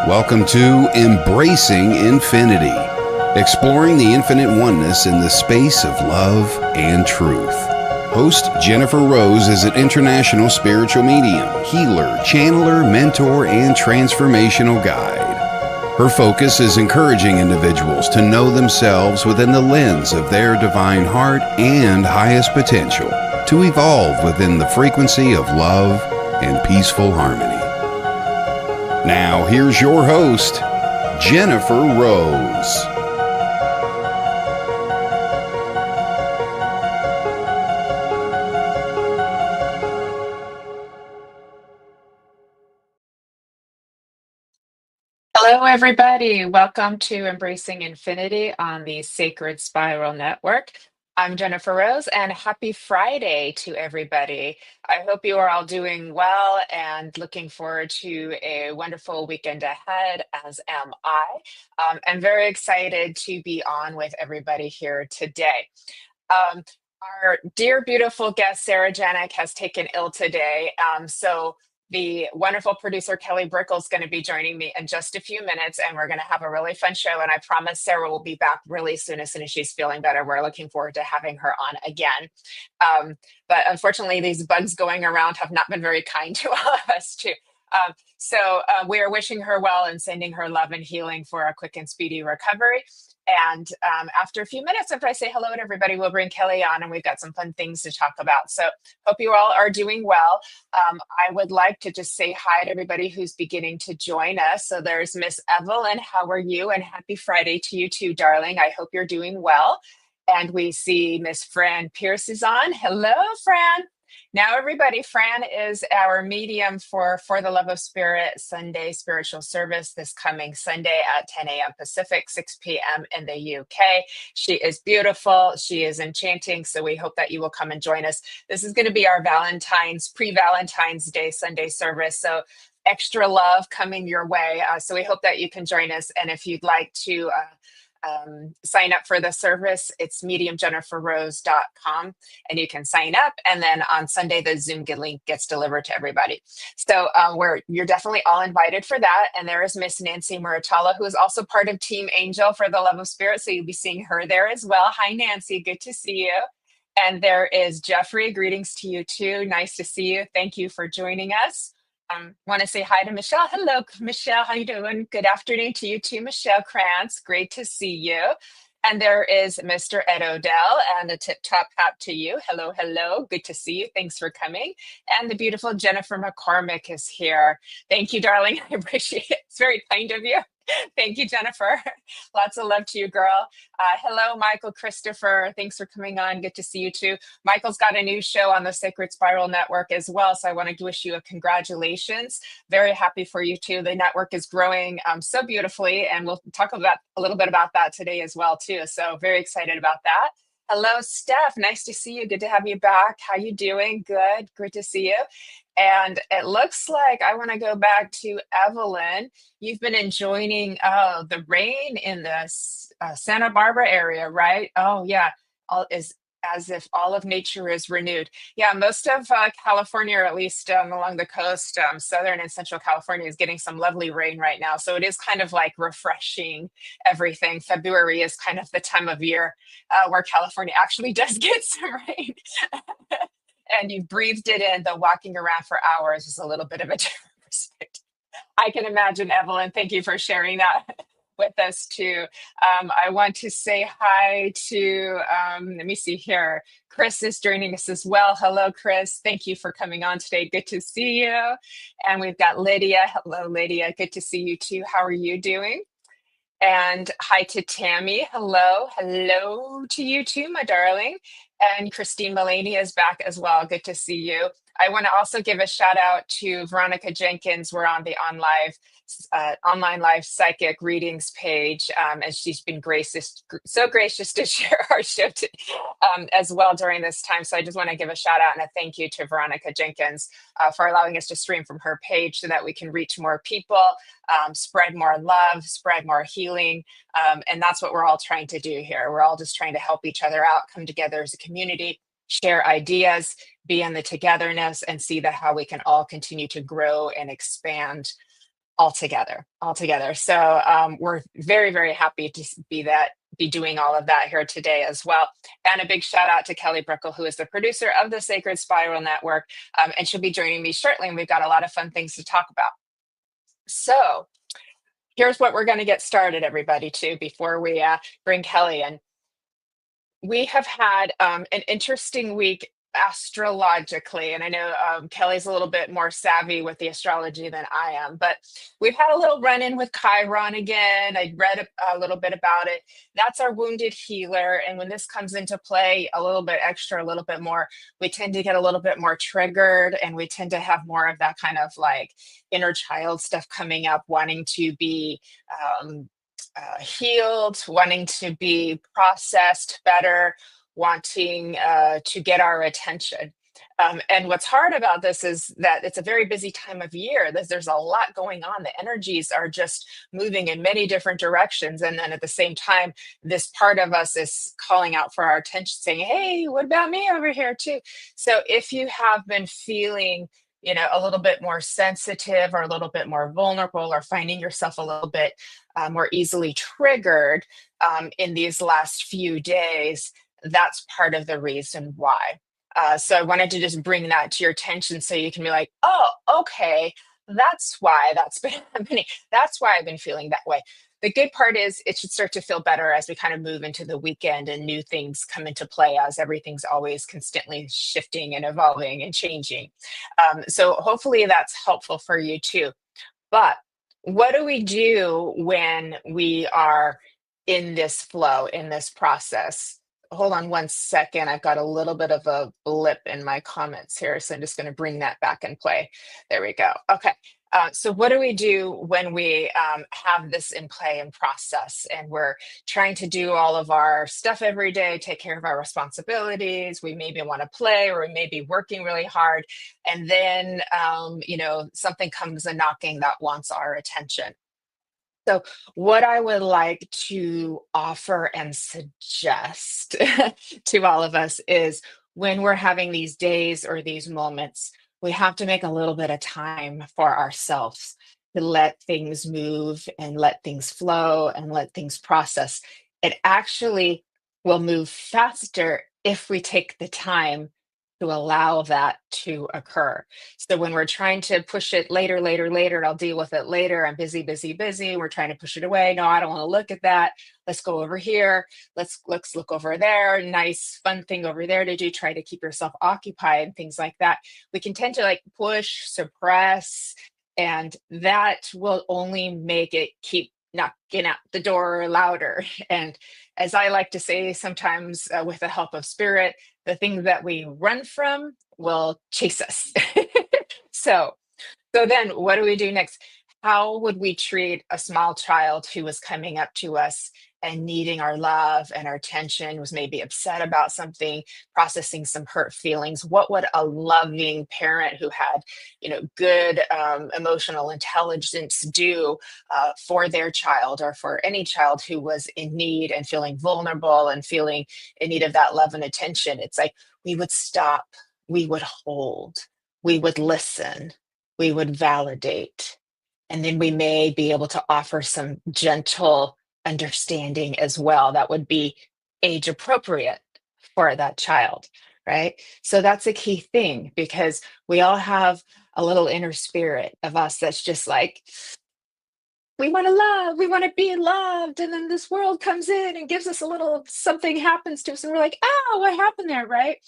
Welcome to Embracing Infinity, exploring the infinite oneness in the space of love and truth. Host Jennifer Rose is an international spiritual medium, healer, channeler, mentor, and transformational guide. Her focus is encouraging individuals to know themselves within the lens of their divine heart and highest potential, to evolve within the frequency of love and peaceful harmony. Now, here's your host, Jennifer Rose. Hello, everybody. Welcome to Embracing Infinity on the Sacred Spiral Network. I'm Jennifer Rose, and happy Friday to everybody. I hope you are all doing well and looking forward to a wonderful weekend ahead, as am I. I'm very excited to be on with everybody here today. Um, our dear, beautiful guest, Sarah Janik, has taken ill today. So the wonderful producer, Kelly Brickle, is going to be joining me in just a few minutes, and we're going to have a really fun show. And I promise Sarah will be back really soon as she's feeling better. We're looking forward to having her on again. But unfortunately, these bugs going around have not been very kind to all of us, too. So we are wishing her well and sending her love and healing for a quick and speedy recovery. And after a few minutes, after I say hello to everybody, we'll bring Kelly on and we've got some fun things to talk about. So hope you all are doing well. I would like to just say hi to everybody who's beginning to join us. So there's Miss Evelyn. How are you? And happy Friday to you too, darling. I hope you're doing well. And we see Miss Fran Pierce is on. Hello, Fran. Now, everybody, Fran is our medium for the Love of Spirit Sunday spiritual service this coming Sunday at 10 a.m. Pacific, 6 p.m. in the UK. She is beautiful. She is enchanting. So we hope that you will come and join us. This is going to be our pre-Valentine's Day Sunday service. So extra love coming your way. So we hope that you can join us. And if you'd like to sign up for the service, it's mediumjenniferrose.com, and you can sign up, and then on Sunday the Zoom link gets delivered to everybody. So you're definitely all invited for that. And there is Miss Nancy Muratala, who is also part of Team Angel for the Love of Spirit, so you'll be seeing her there as well. Hi, Nancy, good to see you. And there is Jeffrey. Greetings to you too. Nice to see you. Thank you for joining us. Want to say hi to Michelle. Hello, Michelle. How you doing? Good afternoon to you too, Michelle Krantz. Great to see you. And there is Mr. Ed Odell, and a tip top hat to you. Hello, hello. Good to see you. Thanks for coming. And the beautiful Jennifer McCormick is here. Thank you, darling. I appreciate it. It's very kind of you. Thank you, Jennifer. Lots of love to you, girl. Hello, Michael Christopher. Thanks for coming on. Good to see you too. Michael's got a new show on the Sacred Spiral Network as well. So I want to wish you a congratulations. Very happy for you too. The network is growing so beautifully, and we'll talk about a little bit about that today as well too. So very excited about that. Hello, Steph. Nice to see you. Good to have you back. How you doing? Good. Good to see you. And it looks like I want to go back to Evelyn. You've been enjoying the rain in the Santa Barbara area, right? Oh, yeah. All is as if all of nature is renewed. Yeah, most of California, or at least along the coast, Southern and Central California, is getting some lovely rain right now. So it is kind of like refreshing everything. February is kind of the time of year where California actually does get some rain. And you breathed it in, though walking around for hours is a little bit of a different perspective. I can imagine, Evelyn. Thank you for sharing that with us too. I want to say hi to, let me see here. Chris is joining us as well. Hello, Chris. Thank you for coming on today. Good to see you. And we've got Lydia. Hello, Lydia. Good to see you too. How are you doing? And hi to Tammy. Hello. Hello to you too, my darling. And Christine Mullaney is back as well. Good to see you. I want to also give a shout out to Veronica Jenkins. We're on the online live psychic readings page, and she's been so gracious to share our show as well during this time. So I just want to give a shout out and a thank you to Veronica Jenkins for allowing us to stream from her page so that we can reach more people, spread more love, spread more healing. And that's what we're all trying to do here. We're all just trying to help each other out, come together as a community, share ideas, be in the togetherness, and see how we can all continue to grow and expand all together. So we're very, very happy to be doing all of that here today as well. And a big shout out to Kelly Brickle, who is the producer of the Sacred Spiral Network. And she'll be joining me shortly. And we've got a lot of fun things to talk about. So here's what we're going to get started, everybody, too, before we bring Kelly in. We have had an interesting week astrologically, and I know Kelly's a little bit more savvy with the astrology than I am, but we've had a little run in with Chiron again. I read a little bit about it. That's our wounded healer, and when this comes into play a little bit extra, a little bit more, we tend to get a little bit more triggered, and we tend to have more of that kind of like inner child stuff coming up, wanting to be healed, wanting to be processed better, wanting to get our attention. And what's hard about this is that it's a very busy time of year. There's a lot going on. The energies are just moving in many different directions. And then at the same time, this part of us is calling out for our attention, saying, hey, what about me over here too? So if you have been feeling a little bit more sensitive or a little bit more vulnerable or finding yourself a little bit more easily triggered in these last few days, that's part of the reason why. So I wanted to just bring that to your attention so you can be like, oh, okay, that's why that's been happening. That's why I've been feeling that way. The good part is it should start to feel better as we kind of move into the weekend and new things come into play, as everything's always constantly shifting and evolving and changing. So hopefully that's helpful for you too. But what do we do when we are in this flow, in this process? Hold on one second. I've got a little bit of a blip in my comments here, so I'm just going to bring that back in play. There we go. Okay. So what do we do when we have this in play and process, and we're trying to do all of our stuff every day, take care of our responsibilities? We maybe want to play, or we may be working really hard, and then something comes a knocking that wants our attention. So what I would like to offer and suggest to all of us is, when we're having these days or these moments, we have to make a little bit of time for ourselves to let things move and let things flow and let things process. It actually will move faster if we take the time to allow that to occur. So when we're trying to push it later, later, later, I'll deal with it later. I'm busy, busy, busy. We're trying to push it away. No, I don't want to look at that. Let's go over here. Let's look over there. Nice, fun thing over there to do. Try to keep yourself occupied, things like that. We can tend to like push, suppress, and that will only make it keep knocking at the door louder. And as I like to say sometimes, with the help of spirit, the things that we run from will chase us. So then what do we do next? How would we treat a small child who was coming up to us and needing our love and our attention, was maybe upset about something, processing some hurt feelings? What would a loving parent who had, good emotional intelligence do for their child, or for any child who was in need and feeling vulnerable and feeling in need of that love and attention? It's like we would stop, we would hold, we would listen, we would validate, and then we may be able to offer some gentle understanding as well that would be age appropriate for that child, right? So that's a key thing, because we all have a little inner spirit of us that's just like, we want to love, we want to be loved, and then this world comes in and gives us a little something, happens to us, and we're like, oh, what happened there, right?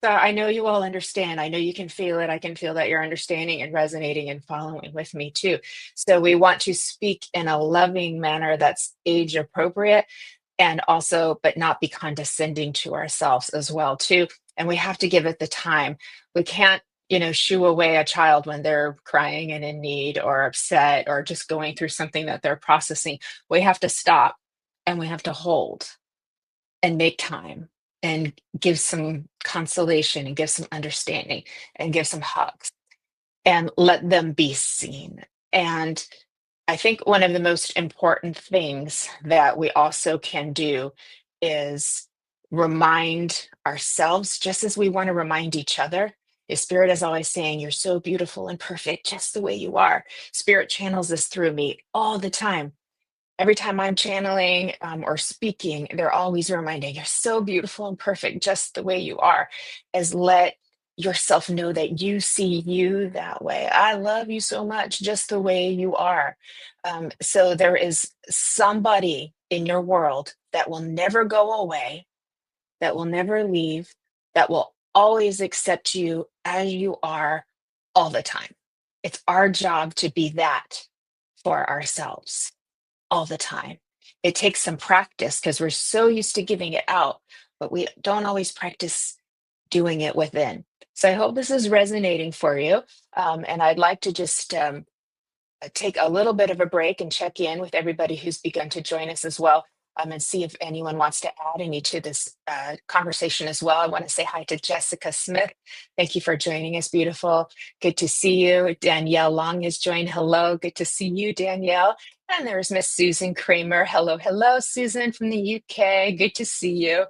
So I know you all understand. I know you can feel it. I can feel that you're understanding and resonating and following with me too. So we want to speak in a loving manner that's age appropriate, and also, but not be condescending to ourselves as well too. And we have to give it the time. We can't shoo away a child when they're crying and in need or upset or just going through something that they're processing. We have to stop, and we have to hold and make time and give some consolation and give some understanding and give some hugs and let them be seen. And I think one of the most important things that we also can do is remind ourselves, just as we want to remind each other, Your spirit is always saying, you're so beautiful and perfect just the way you are. Spirit channels this through me all the time. Every time I'm channeling or speaking, they're always reminding, you're so beautiful and perfect just the way you are. As let yourself know that you see you that way. I love you so much just the way you are. So there is somebody in your world that will never go away, that will never leave, that will always accept you as you are all the time. It's our job to be that for ourselves all the time. It takes some practice because we're so used to giving it out, but we don't always practice doing it within. So I hope this is resonating for you. And I'd like to just take a little bit of a break and check in with everybody who's begun to join us as well, and see if anyone wants to add any to this conversation as well. I want to say hi to Jessica Smith. Thank you for joining us, beautiful. Good to see you. Danielle Long has joined. Hello, good to see you, Danielle. And there's Miss Susan Kramer. Hello, hello, Susan from the UK. Good to see you.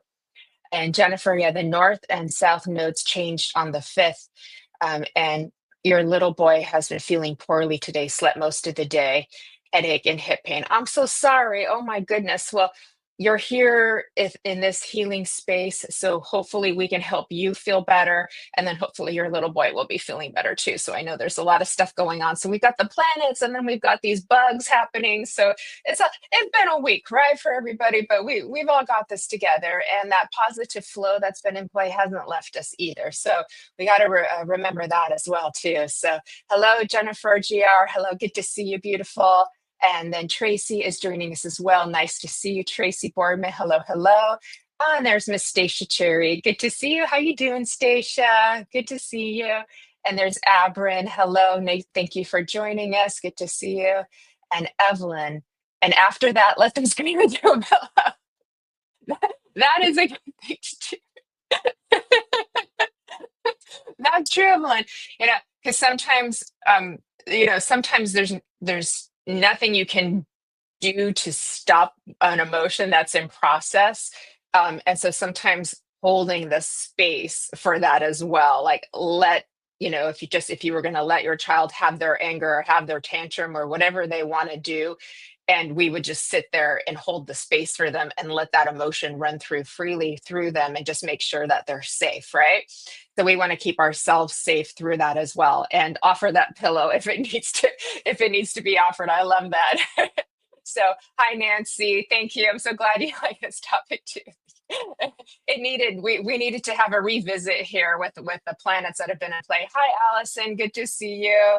And Jennifer, yeah, the north and south nodes changed on the 5th. And your little boy has been feeling poorly today, slept most of the day, headache and hip pain. I'm so sorry. Oh my goodness. Well, you're here in this healing space. So hopefully we can help you feel better. And then hopefully your little boy will be feeling better too. So I know there's a lot of stuff going on. So we've got the planets and then we've got these bugs happening. So it's been a week, right, for everybody, but we've all got this together. And that positive flow that's been in play hasn't left us either. So we got to remember that as well too. So hello, Jennifer GR. Hello, good to see you, beautiful. And then Tracy is joining us as well. Nice to see you, Tracy Boardman. Hello, hello. And there's Miss Stacia Cherry. Good to see you. How you doing, Stacia? Good to see you. And there's Abrin. Hello, Nate. Thank you for joining us. Good to see you. And Evelyn. And after that, let them scream with you about that is a good thing to do. Not true, Evelyn. You know, because sometimes, sometimes there's nothing you can do to stop an emotion that's in process. And so sometimes holding the space for that as well, like if you were going to let your child have their anger or have their tantrum or whatever they want to do, and we would just sit there and hold the space for them and let that emotion run through freely through them and just make sure that they're safe, right? So we want to keep ourselves safe through that as well and offer that pillow if it needs to be offered. I love that. So, hi, Nancy. Thank you. I'm so glad you like this topic too. We needed to have a revisit here with the planets that have been in play. Hi, Allison. Good to see you.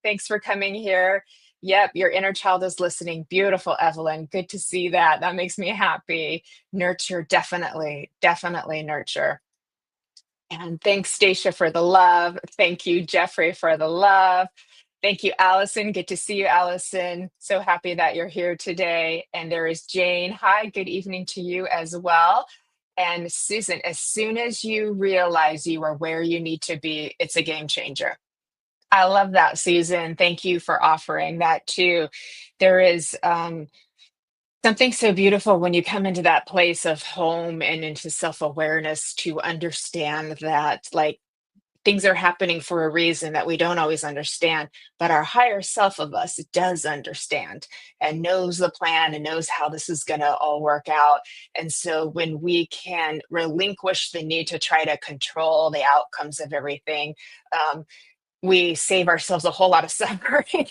Thanks for coming here. Yep, your inner child is listening. Beautiful, Evelyn. Good to see that. That makes me happy. Nurture, definitely, definitely nurture. And thanks, Stacia, for the love. Thank you, Jeffrey, for the love. Thank you, Allison. Good to see you, Allison. So happy that you're here today. And there is Jane. Hi, good evening to you as well. And Susan, as soon as you realize you are where you need to be, it's a game changer. I love that, Susan. Thank you for offering that too. There is something so beautiful when you come into that place of home and into self awareness to understand that, like, things are happening for a reason that we don't always understand, but our higher self of us does understand and knows the plan and knows how this is going to all work out. And so when we can relinquish the need to try to control the outcomes of everything, we save ourselves a whole lot of suffering.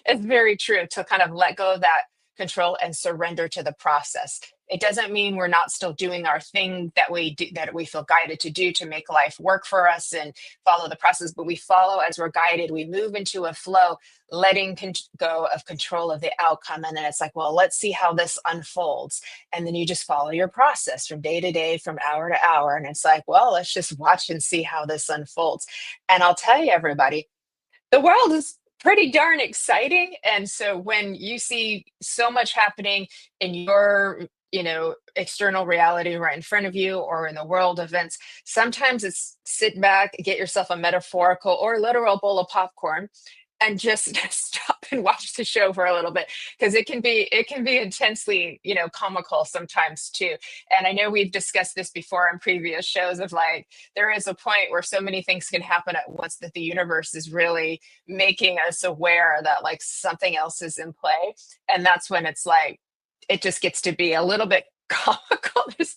It's very true to kind of let go of that control and surrender to the process. It doesn't mean we're not still doing our thing that we do, that we feel guided to do to make life work for us and follow the process, but we follow as we're guided. We move into a flow, letting go of control of the outcome. And then it's like, well, let's see how this unfolds. And then you just follow your process from day to day, from hour to hour. And it's like, well, let's just watch and see how this unfolds. And I'll tell you, everybody, the world is pretty darn exciting. And so when you see so much happening in your external reality right in front of you or in the world events, sometimes it's sit back, get yourself a metaphorical or literal bowl of popcorn and just stop and watch the show for a little bit, because it can be intensely, comical sometimes too. And I know we've discussed this before in previous shows of like, there is a point where so many things can happen at once that the universe is really making us aware that like something else is in play. And that's when it's like it just gets to be a little bit comical.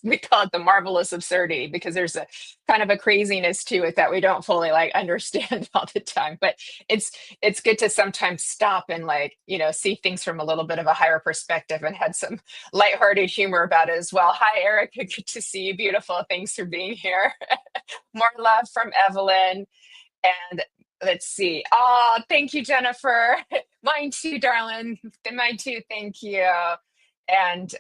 We call it the marvelous absurdity, because there's a kind of a craziness to it that we don't fully like understand all the time. But it's good to sometimes stop and like, see things from a little bit of a higher perspective, and had some lighthearted humor about it as well. Hi, Eric. Good to see you. Beautiful. Thanks for being here. More love from Evelyn. And let's see. Oh, thank you, Jennifer. Mine too, darling. Mine too. Thank you. And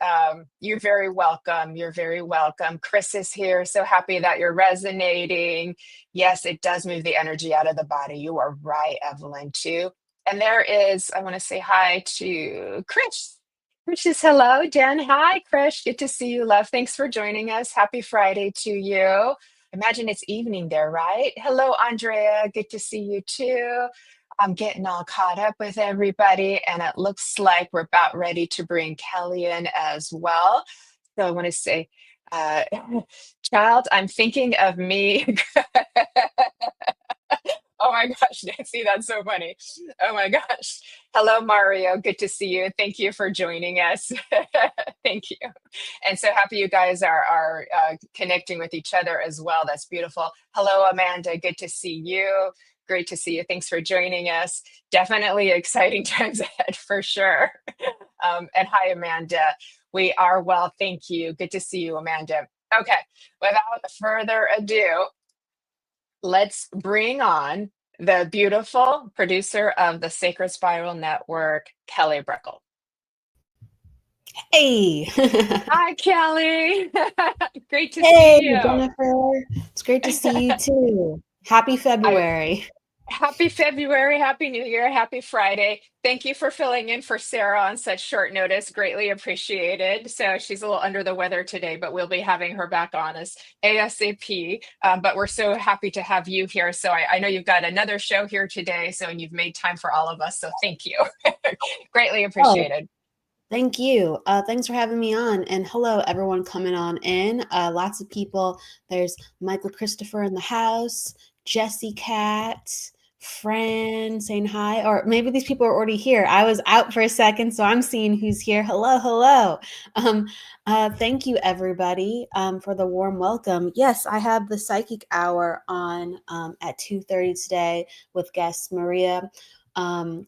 you're very welcome. You're very welcome. Chris is here. So happy that you're resonating. Yes, it does move the energy out of the body. You are right, Evelyn, too. And there is, I want to say hi to Chris. Chris is hello. Jen, hi, Chris. Good to see you, love. Thanks for joining us. Happy Friday to you. Imagine it's evening there, right? Hello, Andrea. Good to see you, too. I'm getting all caught up with everybody, and it looks like we're about ready to bring Kelly in as well. So I want to say, uh, child, I'm thinking of me. Oh my gosh, Nancy, that's so funny. Oh my gosh. Hello, Mario. Good to see you. Thank you for joining us. Thank you. And so happy you guys are connecting with each other as well. That's beautiful. Hello, Amanda. Good to see you. Great to see you. Thanks for joining us. Definitely exciting times ahead for sure. And hi, Amanda. We are well. Thank you. Good to see you, Amanda. Okay. Without further ado, let's bring on the beautiful producer of the Sacred Spiral Network, Kelly Brickle. Hey. Hi, Kelly. Great to Hey, see you. Jennifer. It's great to see you too. Happy February. Happy February, Happy New Year, Happy Friday. Thank you for filling in for Sarah on such short notice. Greatly appreciated. So she's a little under the weather today, but we'll be having her back on us ASAP. But we're so happy to have you here. So I know you've got another show here today, and you've made time for all of us. So thank you. Greatly appreciated. Thank you. Thanks for having me on. And hello, everyone coming on in. Lots of people. There's Michael Christopher in the house, Jesse Cat, Fran saying hi. Or maybe these people are already here. I was out for a second, so I'm seeing who's here. Hello, hello. Thank you, everybody, for the warm welcome. Yes, I have the Psychic Hour on at 2:30 today with guest Maria Gonçalves.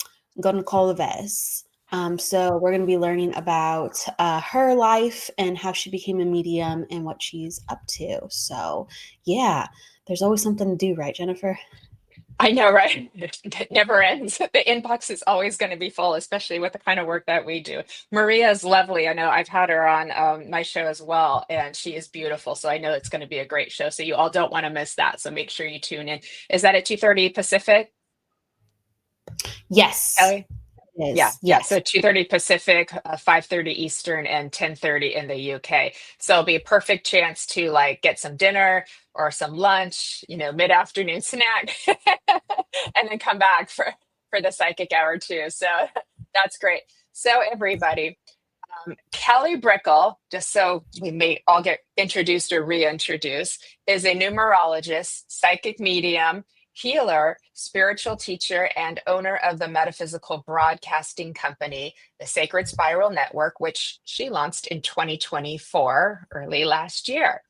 So we're going to be learning about her life and how she became a medium and what she's up to. So yeah, there's always something to do, right, Jennifer? I know, right? It never ends. The inbox is always going to be full, especially with the kind of work that we do. Maria is lovely. I know I've had her on my show as well, and she is beautiful. So I know it's going to be a great show. So you all don't want to miss that. So make sure you tune in. Is that at 2:30 Pacific? Yes. Ellie? Yeah. Yes. So 2:30 Pacific, 5:30 Eastern, and 10:30 in the UK. So it'll be a perfect chance to like get some dinner or some lunch, mid-afternoon snack, and then come back for the Psychic Hour too. So that's great. So everybody, Kelly Brickle, just so we may all get introduced or reintroduced, is a numerologist, psychic medium, healer, spiritual teacher, and owner of the metaphysical broadcasting company, the Sacred Spiral Network, which she launched in 2024, early last year.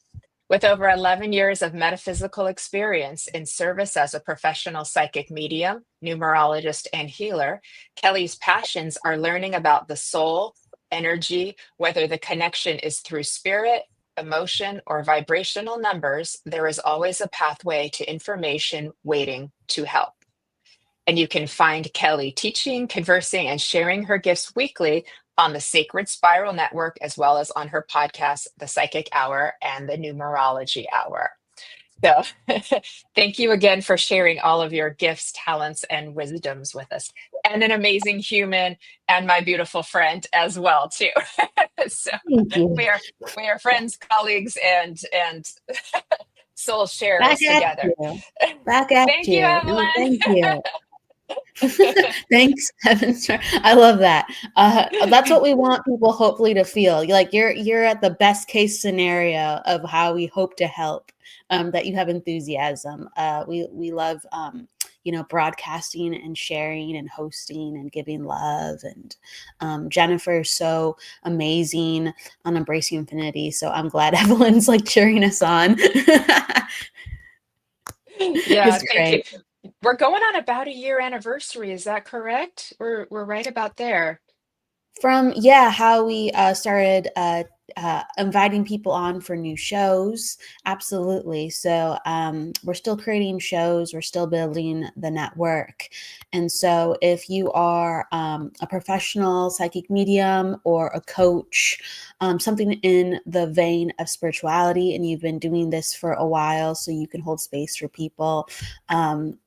With over 11 years of metaphysical experience in service as a professional psychic medium, numerologist, and healer, Kelly's passions are learning about the soul, energy, whether the connection is through spirit, emotion, or vibrational numbers. There is always a pathway to information waiting to help. And you can find Kelly teaching, conversing, and sharing her gifts weekly on the Sacred Spiral Network, as well as on her podcast, The Psychic Hour and The Numerology Hour. So thank you again for sharing all of your gifts, talents, and wisdoms with us. And an amazing human and my beautiful friend as well, too. So we are friends, colleagues, and soul sharers together. Back at Thank you. you, Evelyn. Thank you. Thanks, heavens. I love that. That's what we want people hopefully to feel. Like you're at the best case scenario of how we hope to help. That you have enthusiasm. We love broadcasting and sharing and hosting and giving love. And Jennifer is so amazing on Embracing Infinity. So I'm glad Evelyn's like cheering us on. Yeah, It's thank you. great. We're going on about a year anniversary. Is that correct? We're right about there. From how we started inviting people on for new shows. Absolutely. So we're still creating shows, we're still building the network. And so if you are a professional psychic medium or a coach, something in the vein of spirituality, and you've been doing this for a while so you can hold space for people,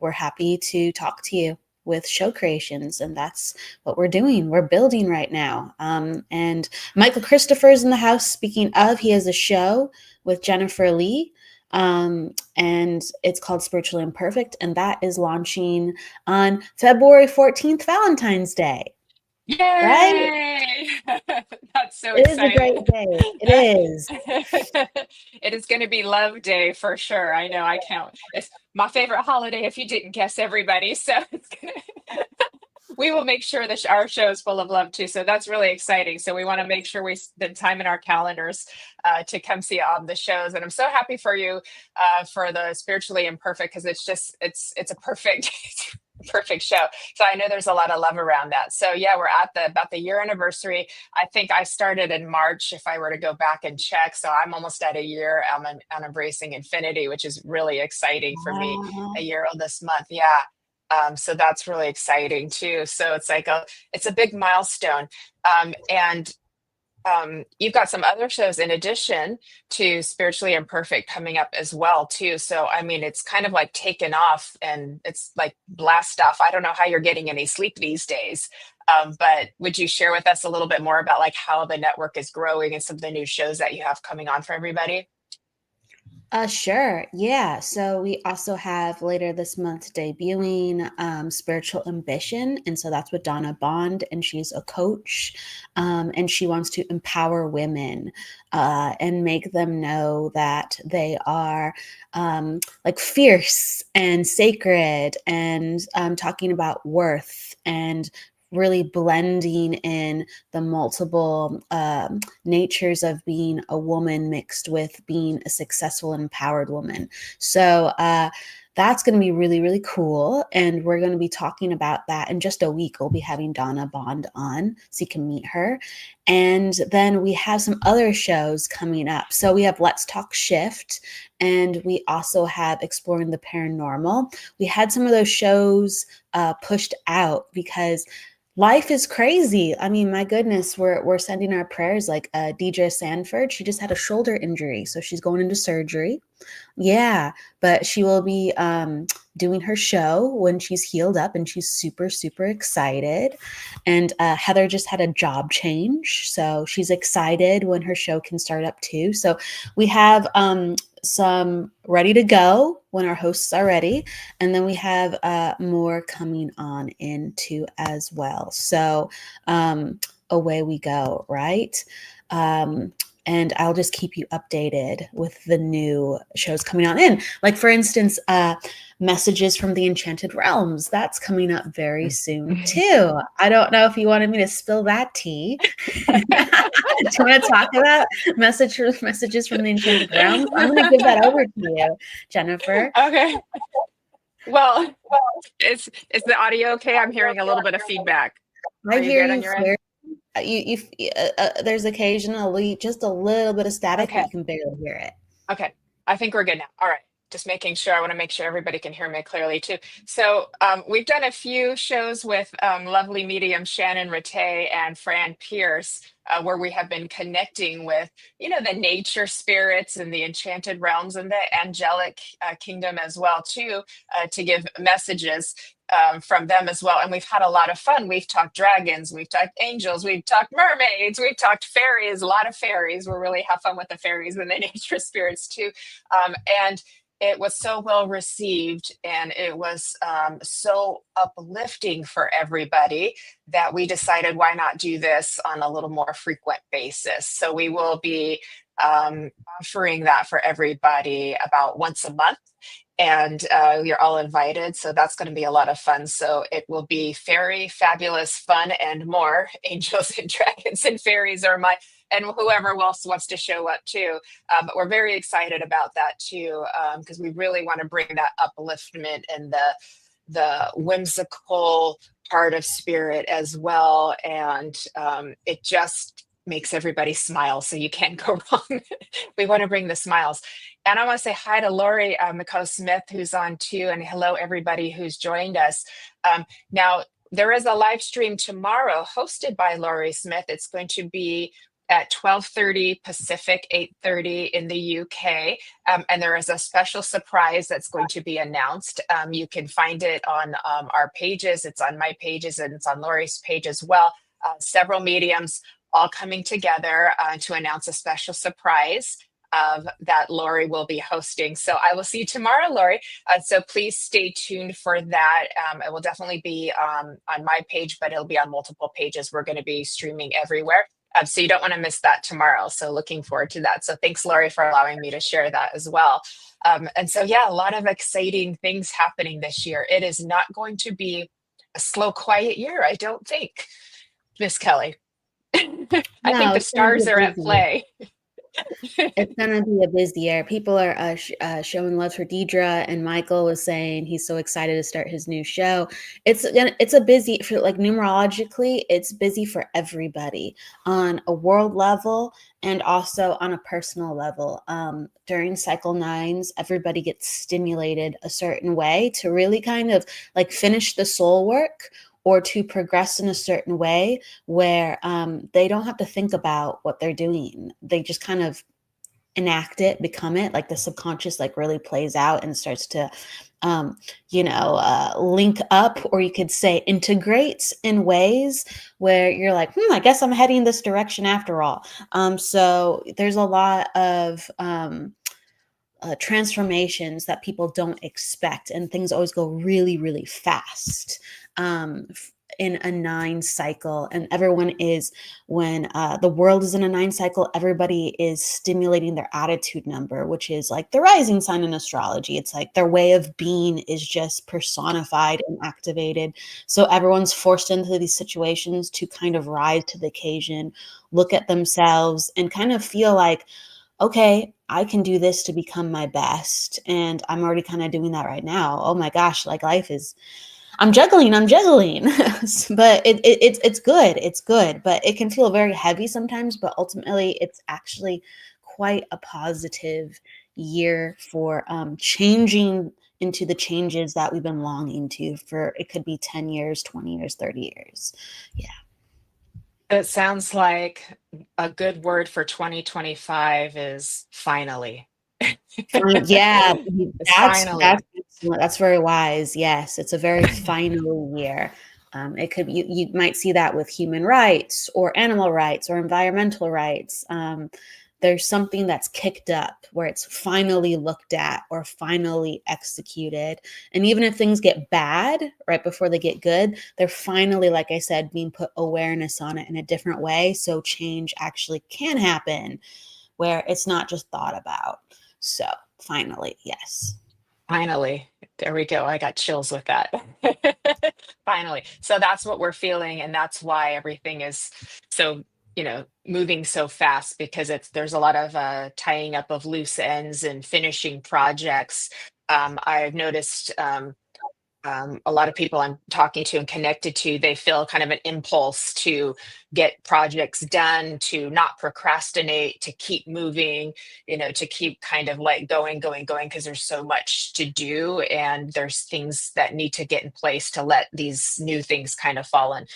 we're happy to talk to you with show creations. And that's what we're doing. We're building right now. And Michael Christopher is in the house. Speaking of, he has a show with Jennifer Lee. And it's called Spiritually Imperfect. And that is launching on February 14th, Valentine's Day. Right? Yay! That's so It is a great exciting. day. It is. It is going to be Love Day for sure. I know I count. It's my favorite holiday if you didn't guess, everybody. So we will make sure that our show is full of love too. So that's really exciting. So we want to make sure we spend time in our calendars to come see all the shows. And I'm so happy for you for the Spiritually Imperfect, because it's a perfect perfect show. So I know there's a lot of love around that. So yeah, we're at about the year anniversary. I think I started in March, if I were to go back and check. So I'm almost at a year on Embracing Infinity, which is really exciting for me. A year old this month. Yeah. So that's really exciting too. So it's like it's a big milestone. And you've got some other shows in addition to Spiritually Imperfect coming up as well too. So I mean, it's kind of like taken off and it's like blast off. I don't know how you're getting any sleep these days, but would you share with us a little bit more about like how the network is growing and some of the new shows that you have coming on for everybody? Sure. Yeah. So we also have later this month debuting Spiritual Ambition. And so that's with Donna Bond, and she's a coach. And she wants to empower women and make them know that they are like fierce and sacred, and talking about worth and really blending in the multiple natures of being a woman mixed with being a successful and empowered woman. So that's going to be really, really cool. And we're going to be talking about that in just a week. We'll be having Donna Bond on so you can meet her. And then we have some other shows coming up. So we have Let's Talk Shift, and we also have Exploring the Paranormal. We had some of those shows pushed out because life is crazy. I mean, my goodness, we're sending our prayers. Like DJ Sanford, she just had a shoulder injury, so she's going into surgery. Yeah, but she will be doing her show when she's healed up, and she's super, super excited. And Heather just had a job change, so she's excited when her show can start up too. So we have some ready to go when our hosts are ready, and then we have more coming on into as well. So away we go, right? And I'll just keep you updated with the new shows coming on in. Like, for instance, Messages from the Enchanted Realms. That's coming up very soon, too. I don't know if you wanted me to spill that tea. Do you want to talk about Messages from the Enchanted Realms? I'm going to give that over to you, Jennifer. Okay. Well, is the audio okay? I'm hearing a little bit of feedback. I Are you hear good on you your clear. end? There's occasionally just a little bit of static, but Okay. you can barely hear it. Okay. I think we're good now. All right. Just making sure. I want to make sure everybody can hear me clearly too. So we've done a few shows with lovely medium Shannon Rattay and Fran Pierce, where we have been connecting with, the nature spirits and the enchanted realms and the angelic kingdom as well too, to give messages from them as well. And we've had a lot of fun. We've talked dragons, we've talked angels, we've talked mermaids, we've talked fairies, a lot of fairies. We really have fun with the fairies and the nature spirits too. And It was so well received, and it was so uplifting for everybody that we decided, why not do this on a little more frequent basis? So we will be offering that for everybody about once a month, and you're all invited. So that's going to be a lot of fun. So it will be fairy, fabulous fun, and more. Angels and dragons and fairies are my, and whoever else wants to show up too. But we're very excited about that too, because we really want to bring that upliftment and the whimsical part of spirit as well. And it just makes everybody smile. So you can't go wrong. We want to bring the smiles. And I want to say hi to Lori McCall-Smith, who's on too. And hello, everybody who's joined us. Now, there is a live stream tomorrow hosted by Lori Smith. It's going to be at 12:30 Pacific, 8:30 in the UK. And there is a special surprise that's going to be announced. You can find it on our pages. It's on my pages, and it's on Lori's page as well. Several mediums all coming together to announce a special surprise that Lori will be hosting. So I will see you tomorrow, Lori. So please stay tuned for that. It will definitely be on my page, but it'll be on multiple pages. We're going to be streaming everywhere. So you don't want to miss that tomorrow. So looking forward to that. So thanks, Lori, for allowing me to share that as well. And so, yeah, a lot of exciting things happening this year. It is not going to be a slow, quiet year, I don't think, Miss Kelly. I think No, the it's gonna be stars a are at busy year. play. It's gonna be a busy year. People are showing love for Deidre, and Michael was saying he's so excited to start his new show. It's a busy for, like, numerologically. It's busy for everybody on a world level and also on a personal level. During cycle nines, everybody gets stimulated a certain way to really kind of like finish the soul work, or to progress in a certain way where they don't have to think about what they're doing. They just kind of enact it, become it. Like the subconscious like really plays out and starts to, link up, or you could say integrates in ways where you're like, I guess I'm heading this direction after all. So there's a lot of transformations that people don't expect, and things always go really, really fast in a 9 cycle. And everyone is, when the world is in a 9 cycle, everybody is stimulating their attitude number, which is like the rising sign in astrology. It's like their way of being is just personified and activated. So everyone's forced into these situations to kind of rise to the occasion, look at themselves, and kind of feel like, okay, I can do this to become my best. And I'm already kind of doing that right now. Oh my gosh, like life is, I'm juggling. But it's good. It's good, but it can feel very heavy sometimes, but ultimately it's actually quite a positive year for changing into the changes that we've been longing to for, it could be 10 years, 20 years, 30 years. Yeah. It sounds like a good word for 2025 is finally. Yeah, It's finally. that's very wise. Yes, it's a very final year. It could, you might see that with human rights or animal rights or environmental rights. There's something that's kicked up where it's finally looked at or finally executed. And even if things get bad right before they get good, they're finally, like I said, being put awareness on it in a different way. So change actually can happen where it's not just thought about. So finally, yes. Finally, there we go. I got chills with that. Finally. So that's what we're feeling. And that's why everything is so, moving so fast, because there's a lot of tying up of loose ends and finishing projects. I've noticed a lot of people I'm talking to and connected to, they feel kind of an impulse to get projects done, to not procrastinate, to keep moving, to keep kind of like going, because there's so much to do. And there's things that need to get in place to let these new things kind of fall and,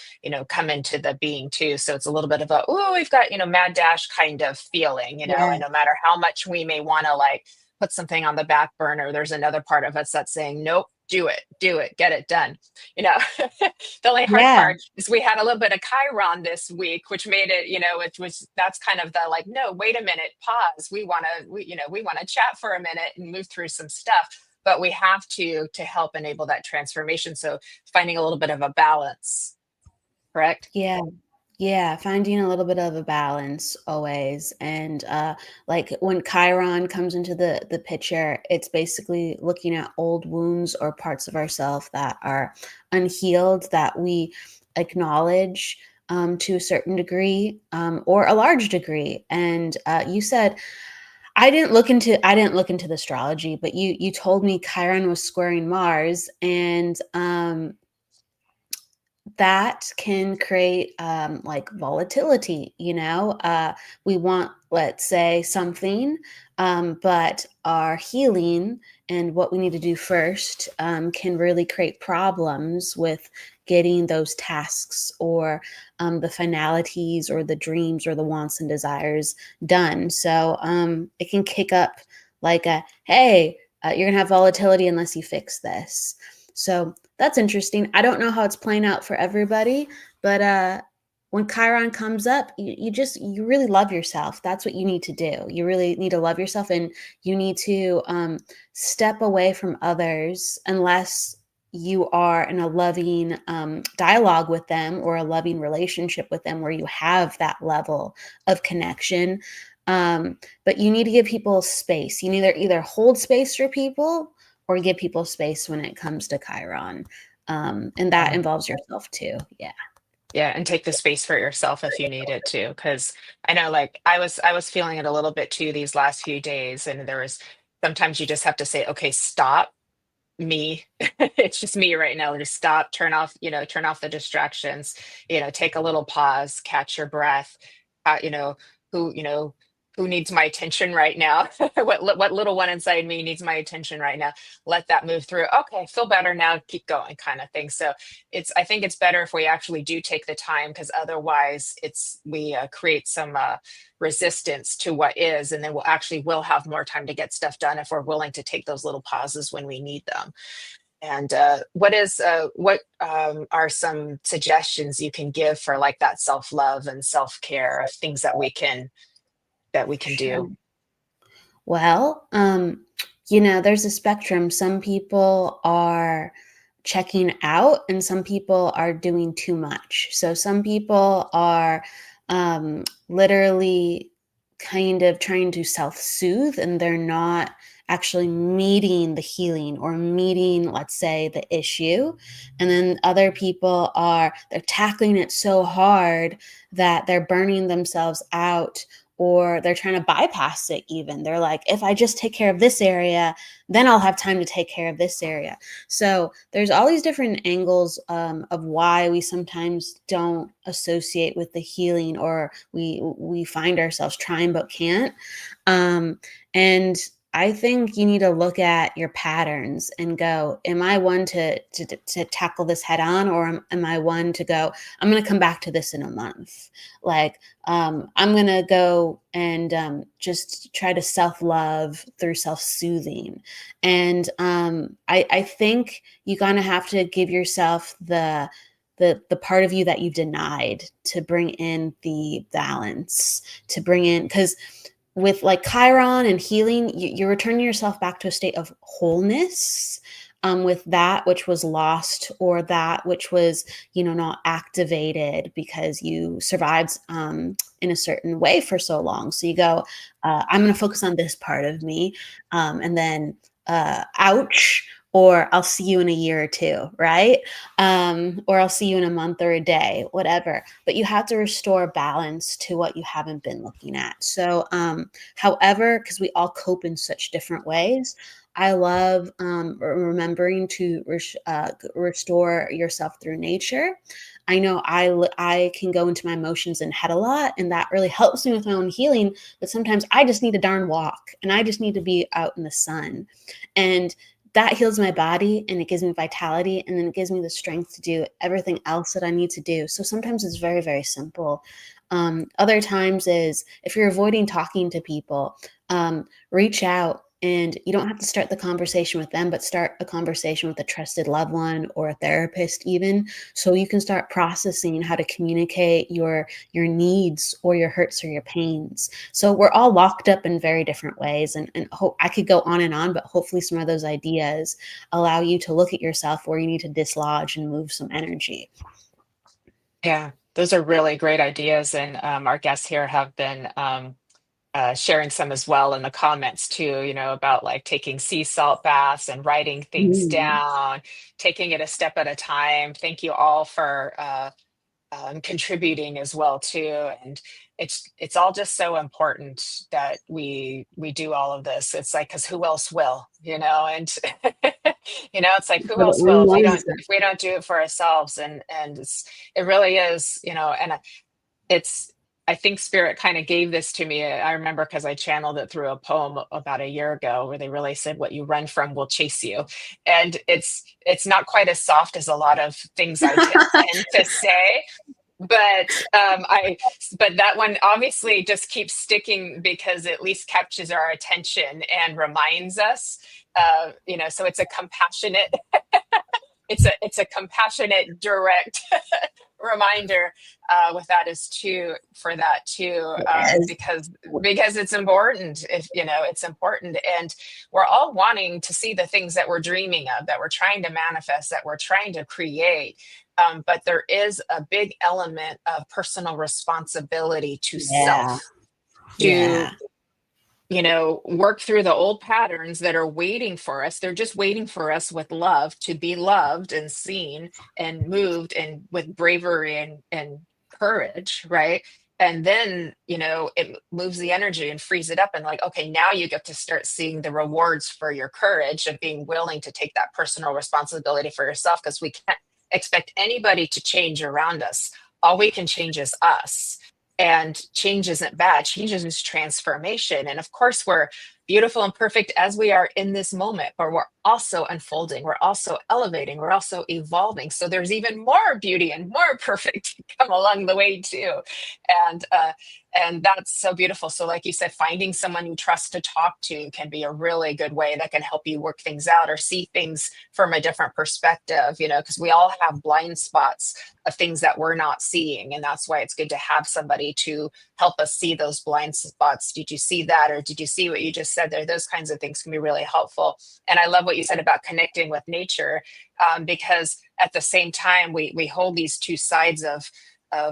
come into the being too. So it's a little bit of a, oh, we've got, mad dash kind of feeling, and Yeah. no matter how much we may want to like put something on the back burner, there's another part of us that's saying, nope, do it, get it done. You know, the only hard Yeah. part is we had a little bit of Chiron this week, which made it, which was, that's kind of the like, no, wait a minute, pause. We want to chat for a minute and move through some stuff, but we have to help enable that transformation. So finding a little bit of a balance, correct? Yeah. Yeah, finding a little bit of a balance always. And like when Chiron comes into the picture, it's basically looking at old wounds or parts of ourselves that are unhealed that we acknowledge to a certain degree or a large degree. And you said I didn't look into the astrology, but you told me Chiron was squaring Mars, and that can create like volatility. We want, let's say, something, but our healing and what we need to do first can really create problems with getting those tasks or the finalities or the dreams or the wants and desires done. So it can kick up like a, hey, you're gonna have volatility unless you fix this. So that's interesting. I don't know how it's playing out for everybody, but when Chiron comes up, you really love yourself. That's what you need to do. You really need to love yourself, and you need to step away from others unless you are in a loving dialogue with them or a loving relationship with them where you have that level of connection. But you need to give people space. You need to either hold space for people or give people space when it comes to Chiron. And that involves yourself too. Yeah. Yeah, and take the space for yourself if you need it to, because I know, like, I was feeling it a little bit too these last few days, and there was sometimes you just have to say, okay, stop, me. It's just me right now. Just stop, turn off the distractions, take a little pause, catch your breath. uh, you know who you know who needs my attention right now? What little one inside me needs my attention right now? Let that move through. Okay, feel better now, keep going, kind of thing. So I think it's better if we actually do take the time, because otherwise we create some resistance to what is, and then we'll have more time to get stuff done if we're willing to take those little pauses when we need them. And what are some suggestions you can give for like that self-love and self-care of things that we can Sure. do? Well, there's a spectrum. Some people are checking out and some people are doing too much. So some people are literally kind of trying to self-soothe and they're not actually meeting the healing or meeting, let's say, the issue. And then other people they're tackling it so hard that they're burning themselves out, or they're trying to bypass it even. They're like, if I just take care of this area, then I'll have time to take care of this area. So there's all these different angles of why we sometimes don't associate with the healing, or we find ourselves trying but can't. And I think you need to look at your patterns and go, am I one to tackle this head on, or am I one to go, I'm going to come back to this in a month? Like, I'm going to go and just try to self-love through self-soothing. And I think you're going to have to give yourself the part of you that you've denied to bring in the balance, to bring in, because with like Chiron and healing, you're returning yourself back to a state of wholeness with that which was lost, or that which was, not activated because you survived in a certain way for so long. So you go, I'm going to focus on this part of me, and then ouch, or I'll see you in a year or two, right? Or I'll see you in a month or a day, whatever. But you have to restore balance to what you haven't been looking at. So, however, because we all cope in such different ways, I love remembering to restore yourself through nature. I know I can go into my emotions and head a lot, and that really helps me with my own healing. But sometimes I just need a darn walk, and I just need to be out in the sun. And that heals my body, and it gives me vitality, and then it gives me the strength to do everything else that I need to do. So sometimes it's very, very simple. Other times is if you're avoiding talking to people, reach out And you don't have to start the conversation with them, but start a conversation with a trusted loved one or a therapist even, so you can start processing how to communicate your needs or your hurts or your pains. So we're all locked up in very different ways. And I could go on and on, but hopefully some of those ideas allow you to look at yourself where you need to dislodge and move some energy. Yeah, those are really great ideas. And our guests here have been sharing some as well in the comments too, about like taking sea salt baths and writing things Mm. down, taking it a step at a time. Thank you all for contributing as well too. And it's all just so important that we do all of this. It's like, because who else will, and it's like, who For the else only will if we ones don't that, if we don't do it for ourselves? And it really is, and it's I think spirit kind of gave this to me. I remember because I channeled it through a poem about a year ago where they really said, what you run from will chase you. And it's not quite as soft as a lot of things I tend to say, but but that one obviously just keeps sticking because it at least captures our attention and reminds us, so it's a compassionate it's a compassionate, direct reminder with that is too for that too, yes. because it's important. If it's important, and we're all wanting to see the things that we're dreaming of, that we're trying to manifest, that we're trying to create. But there is a big element of personal responsibility to Yeah. self, to Yeah. work through the old patterns that are waiting for us. They're just waiting for us with love to be loved and seen and moved, and with bravery and courage, right? And then, it moves the energy and frees it up. And like, okay, now you get to start seeing the rewards for your courage of being willing to take that personal responsibility for yourself, because we can't expect anybody to change around us. All we can change is us. And change isn't bad. Change is transformation. And of course, we're beautiful and perfect as we are in this moment, but we're also unfolding. We're also elevating. We're also evolving. So there's even more beauty and more perfect to come along the way too. And and that's so beautiful. So like you said, finding someone you trust to talk to can be a really good way that can help you work things out or see things from a different perspective, because we all have blind spots of things that we're not seeing. And that's why it's good to have somebody to help us see those blind spots. Did you see that? Or did you see what you just said there? Those kinds of things can be really helpful. And I love what you said about connecting with nature, because at the same time, we hold these two sides of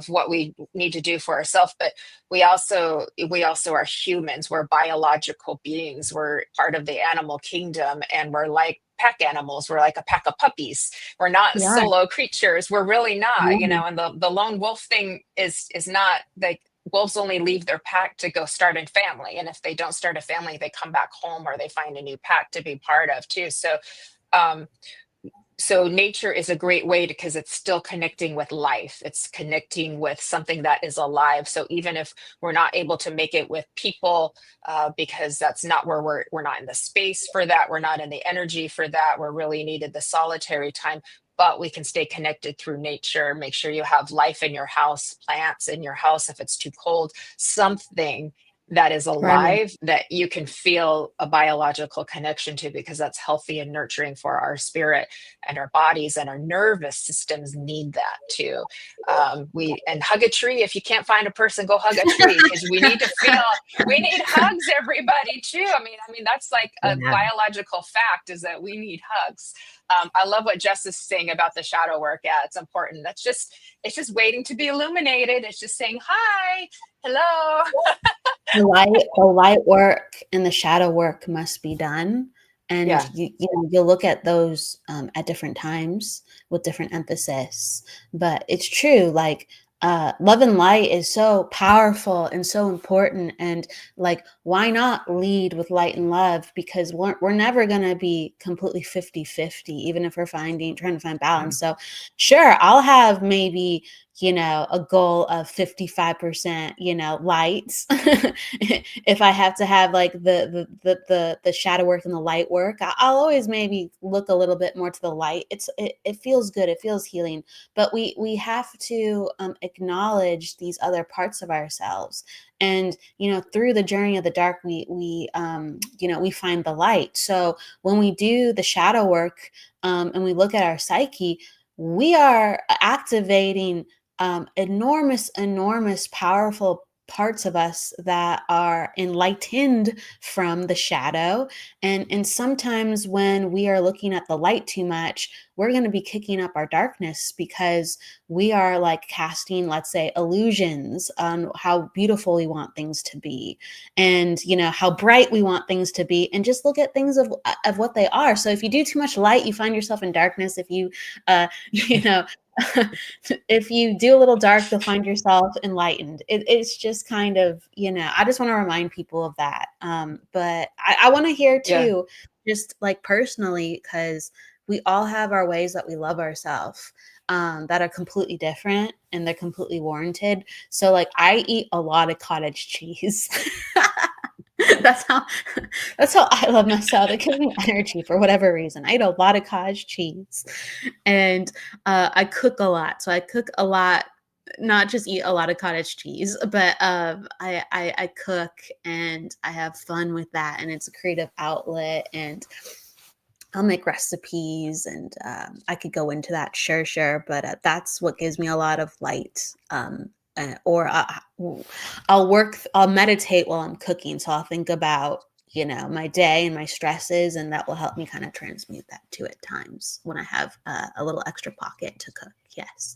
what we need to do for ourselves, but we also are humans. We're biological beings. We're part of the animal kingdom, and we're like pack animals. We're like a pack of puppies. We're not We are. solo creatures. We're really not, Yeah. and the lone wolf thing is not like, wolves only leave their pack to go start a family, and if they don't start a family, they come back home or they find a new pack to be part of too. Um so nature is a great way because it's still connecting with life. It's connecting with something that is alive. So even if we're not able to make it with people, because that's not where we're not in the space for that, we're not in the energy for that, we're really needed the solitary time, but we can stay connected through nature. Make sure you have life in your house, plants in your house if it's too cold, something that is Right. alive that you can feel a biological connection to, because that's healthy and nurturing for our spirit and our bodies, and our nervous systems need that too. We and hug a tree. If you can't find a person, go hug a tree, because we need hugs, everybody too. I mean that's like a Yeah. biological fact, is that we need hugs. I love what Jess is saying about the shadow work. Yeah, it's important. It's just waiting to be illuminated. It's just saying hi, hello. The light work and the shadow work must be done. And Yeah. you'll look at those at different times with different emphasis. But it's true, like love and light is so powerful and so important. And like, why not lead with light and love? Because we're never going to be completely 50-50, even if we're trying to find balance. So sure, I'll have maybe a goal of 55%, lights. If I have to have like the shadow work and the light work, I'll always maybe look a little bit more to the light. It feels good. It feels healing. But we have to acknowledge these other parts of ourselves. And through the journey of the dark, we find the light. So when we do the shadow work, and we look at our psyche, we are activating enormous, powerful parts of us that are enlightened from the shadow. And sometimes when we are looking at the light too much, we're going to be kicking up our darkness, because we are like casting, let's say, illusions on how beautiful we want things to be, and how bright we want things to be, and just look at things of what they are. So if you do too much light, you find yourself in darkness. If you you know if you do a little dark, you'll find yourself enlightened. It's just kind of, I just want to remind people of that. But I want to hear Yeah. too, just like personally, because we all have our ways that we love ourselves, that are completely different, and they're completely warranted. So like I eat a lot of cottage cheese. That's how that's how I love myself. It gives me energy for whatever reason. I eat a lot of cottage cheese, and I cook a lot. So I cook a lot, not just eat a lot of cottage cheese, but I cook, and I have fun with that, and it's a creative outlet, and I'll make recipes, and I could go into that, sure, but that's what gives me a lot of light. Or I'll meditate while I'm cooking. So I'll think about, my day and my stresses, and that will help me kind of transmute that too at times when I have a little extra pocket to cook. Yes.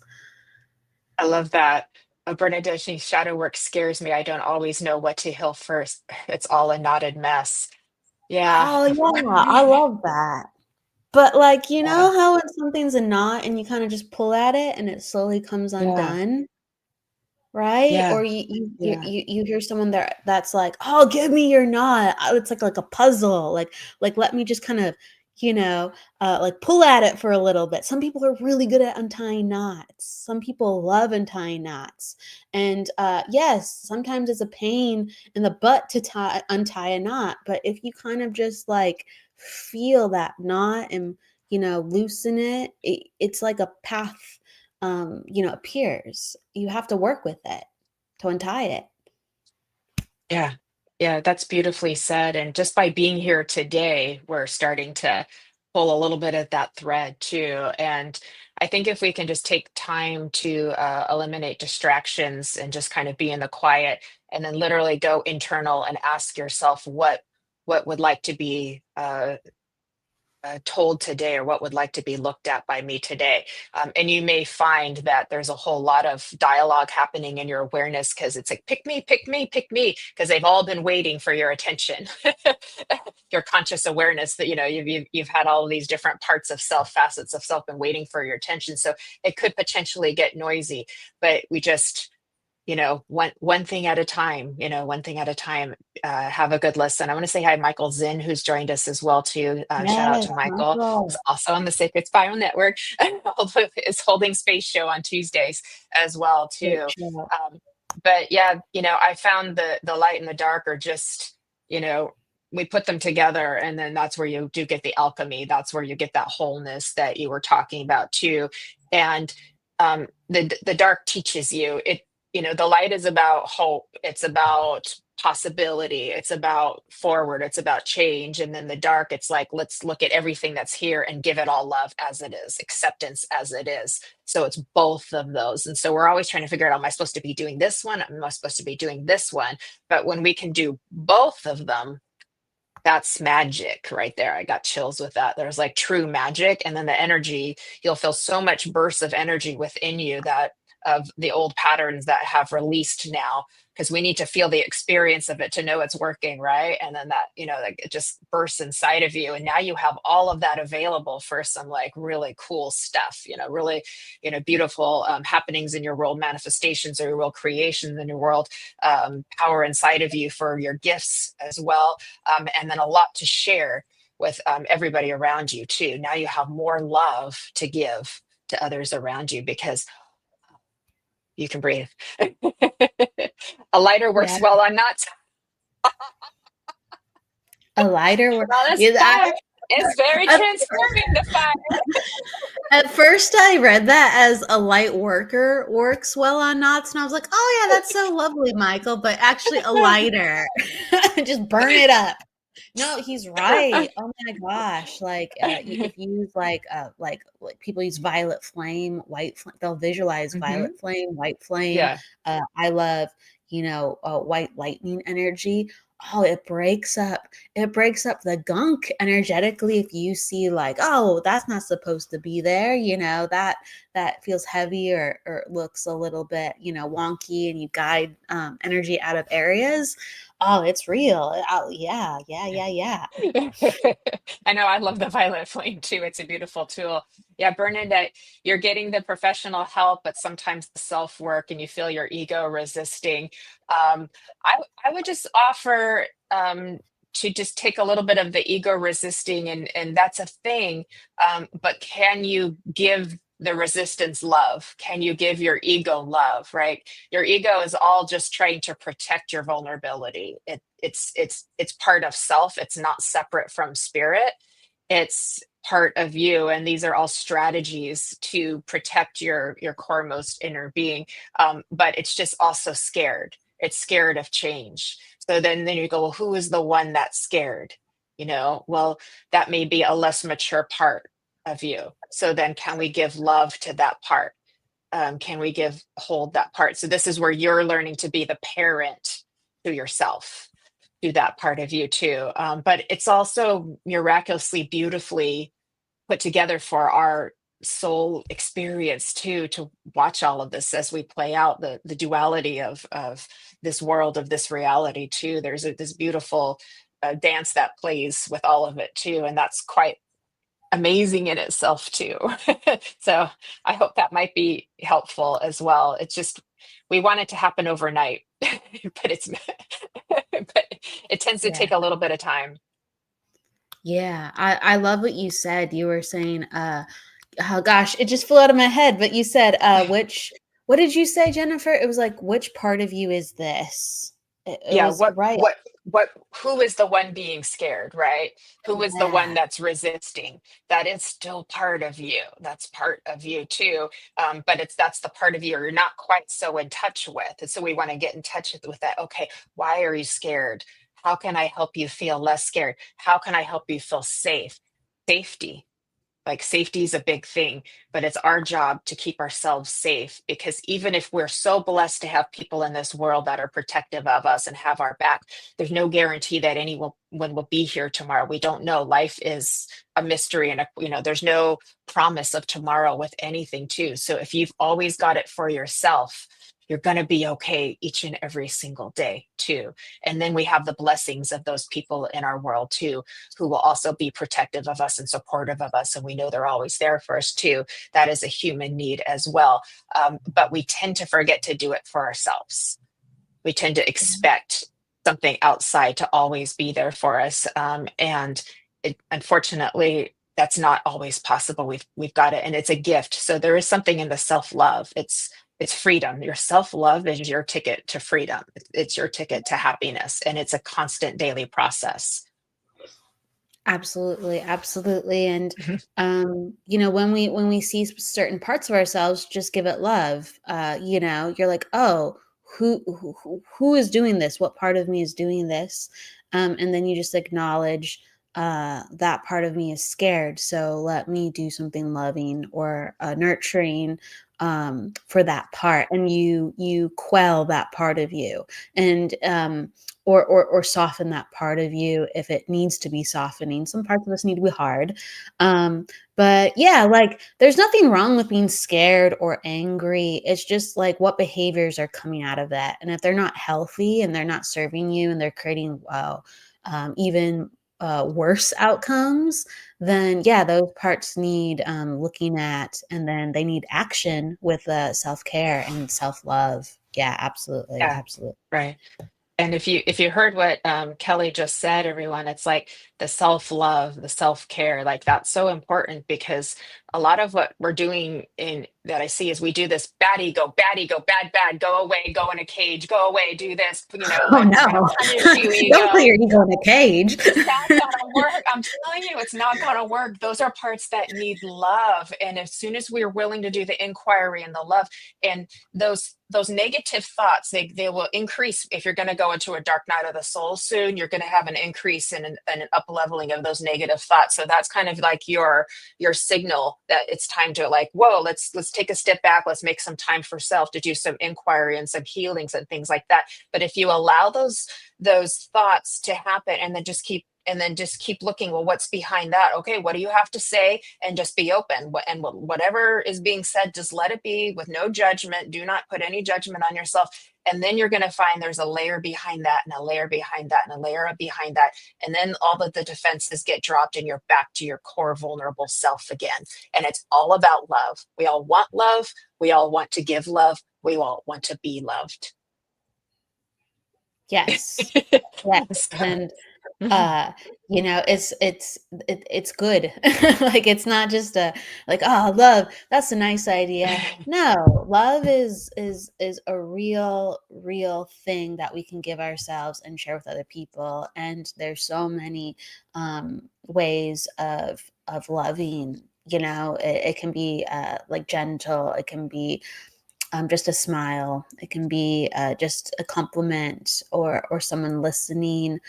I love that. Bernadette, shadow work scares me. I don't always know what to heal first. It's all a knotted mess. Yeah. Oh yeah, I love that. But like, Yeah. how when something's a knot and you kind of just pull at it and it slowly comes Yeah. undone? Right? Yeah. Or Yeah. you hear someone there that's like, "Oh, give me your knot." It's like a puzzle. Like let me just kind of, you know, like pull at it for a little bit. Some people are really good at untying knots. Some people love untying knots. And yes, sometimes it's a pain in the butt to untie a knot, but if you kind of just like feel that knot and, loosen it's like a path, appears. You have to work with it to untie it. Yeah. Yeah. That's beautifully said. And just by being here today, we're starting to pull a little bit of that thread too. And I think if we can just take time to eliminate distractions and just kind of be in the quiet, and then literally go internal and ask yourself what would like to be told today, or what would like to be looked at by me today. And you may find that there's a whole lot of dialogue happening in your awareness, because it's like, pick me, pick me, pick me, because they've all been waiting for your attention. Your conscious awareness that, you've had all of these different parts of self, facets of self, been waiting for your attention. So it could potentially get noisy, but we just, one thing at a time, one thing at a time. Have a good listen. I want to say hi, Michael Zinn, who's joined us as well too. Shout out Yes, to Michael, who's Michael. also on the Sacred Spiral Network. Is holding space show on Tuesdays as well Great too. show. But yeah, I found the light and the dark are just, we put them together, and then that's where you do get the alchemy. That's where you get that wholeness that you were talking about too. And the dark teaches you it. The light is about hope, it's about possibility, it's about forward, it's about change. And then the dark, it's like, let's look at everything that's here and give it all love as it is, acceptance as it is. So it's both of those. And so we're always trying to figure out, am I supposed to be doing this one, am I supposed to be doing this one? But when we can do both of them, that's magic right there. I got chills with that. There's like true magic. And then the energy, you'll feel so much bursts of energy within you, that of the old patterns that have released now, because we need to feel the experience of it to know it's working, right? And then that, like it just bursts inside of you. And now you have all of that available for some like really cool stuff, really, beautiful happenings in your world, manifestations or your world, creations in your world, power inside of you for your gifts as well, and then a lot to share with everybody around you too. Now you have more love to give to others around you, because You can breathe. A lighter Yeah. works well on nuts. A lighter. Well, this Yeah, fire is very transforming, the fire. at first, I read that as a light worker works well on knots, and I was like, "Oh yeah, that's so lovely, Michael." But actually, a lighter, just burn it up. No, he's right. Oh my gosh! Like, if you use like people use violet flame, white flame, they'll visualize Hmm. violet flame, white flame. Yeah. I love, white lightning energy. Oh, it breaks up the gunk energetically. If you see like, oh, that's not supposed to be there, that feels heavy or looks a little bit, wonky, and you guide energy out of areas. Oh, it's real. Oh, yeah, yeah, yeah, yeah. I know, I love the violet flame too. It's a beautiful tool. Yeah, Bernadette, you're getting the professional help, but sometimes the self work and you feel your ego resisting. I would just offer to just take a little bit of the ego resisting, and that's a thing. But can you give the resistance love? Can you give your ego love, right? Your ego is all just trying to protect your vulnerability. It's part of self. It's not separate from spirit. It's part of you, and these are all strategies to protect your core most inner being. But it's just also scared. It's scared of change. So then you go, well, who is the one that's scared? Well, that may be a less mature part of you. So then can we give love to that part? Can we hold that part? So this is where you're learning to be the parent to yourself, to that part of you too. But it's also miraculously beautifully put together for our soul experience too, to watch all of this as we play out the duality of this world, of this reality too. There's this beautiful dance that plays with all of it too, and that's quite amazing in itself too. So I hope that might be helpful as well. It's just we want it to happen overnight, but but it tends to Yeah. take a little bit of time. Yeah. I love what you said. You were saying, oh gosh, it just flew out of my head, but you said, what did you say, Jennifer? It was like, which part of you is this? It Yeah, was right. who is the one being scared, right? Who is the one Yeah. that's resisting? That is still part of you. That's part of you too. But that's the part of you you're not quite so in touch with. And so we want to get in touch with that. Okay, why are you scared? How can I help you feel less scared? How can I help you feel safe? Safety. Like safety is a big thing, but it's our job to keep ourselves safe, because even if we're so blessed to have people in this world that are protective of us and have our back, there's no guarantee that anyone will be here tomorrow. We don't know. Life is a mystery, and there's no promise of tomorrow with anything too. So if you've always got it for yourself, you're going to be okay each and every single day too. And then we have the blessings of those people in our world too, who will also be protective of us and supportive of us. And we know they're always there for us too. That is a human need as well. But we tend to forget to do it for ourselves. We tend to expect something outside to always be there for us. Unfortunately, that's not always possible. We've got it, and it's a gift. So there is something in the self-love. It's freedom. Your self-love is your ticket to freedom. It's your ticket to happiness, and it's a constant daily process. Absolutely, absolutely. And Mhm. when we see certain parts of ourselves, just give it love. You're like, oh, who is doing this? What part of me is doing this? And then you just acknowledge that part of me is scared. So let me do something loving or nurturing for that part, and you quell that part of you, and or soften that part of you if it needs to be softening. Some parts of us need to be hard. But yeah, like there's nothing wrong with being scared or angry. It's just like what behaviors are coming out of that. And if they're not healthy and they're not serving you and they're creating even worse outcomes, then yeah, those parts need looking at, and then they need action with self-care and self-love. Yeah, absolutely. Yeah, Absolutely. right. And if you heard what Kelly just said, everyone, it's like the self-love, the self-care, like that's so important, because a lot of what we're doing in that I see is we do this baddie, go, bad, bad, go away, go in a cage, go away, do this, Oh let no. punish you Don't put ego. your ego in a cage. It's not gonna work. I'm telling you, it's not gonna work. Those are parts that need love. And as soon as we're willing to do the inquiry and the love, and those negative thoughts, they will increase. If you're gonna go into a dark night of the soul soon, you're gonna have an increase in an up leveling of those negative thoughts. So that's kind of like your signal that it's time to like, whoa, let's take a step back. Let's make some time for self to do some inquiry and some healings and things like that. But if you allow those thoughts to happen and then just keep looking, well, what's behind that? Okay, what do you have to say? And just be open. Whatever is being said, just let it be with no judgment. Do not put any judgment on yourself. And then you're going to find there's a layer behind that and a layer behind that and a layer behind that. And then all of the defenses get dropped and you're back to your core vulnerable self again. And it's all about love. We all want love. We all want to give love. We all want to be loved. Yes. Yes. And it's good. Like, it's not just love, that's a nice idea. No, love is a real thing that we can give ourselves and share with other people. And there's so many ways of loving. It can be like gentle, it can be just a smile. It can be just a compliment or someone listening.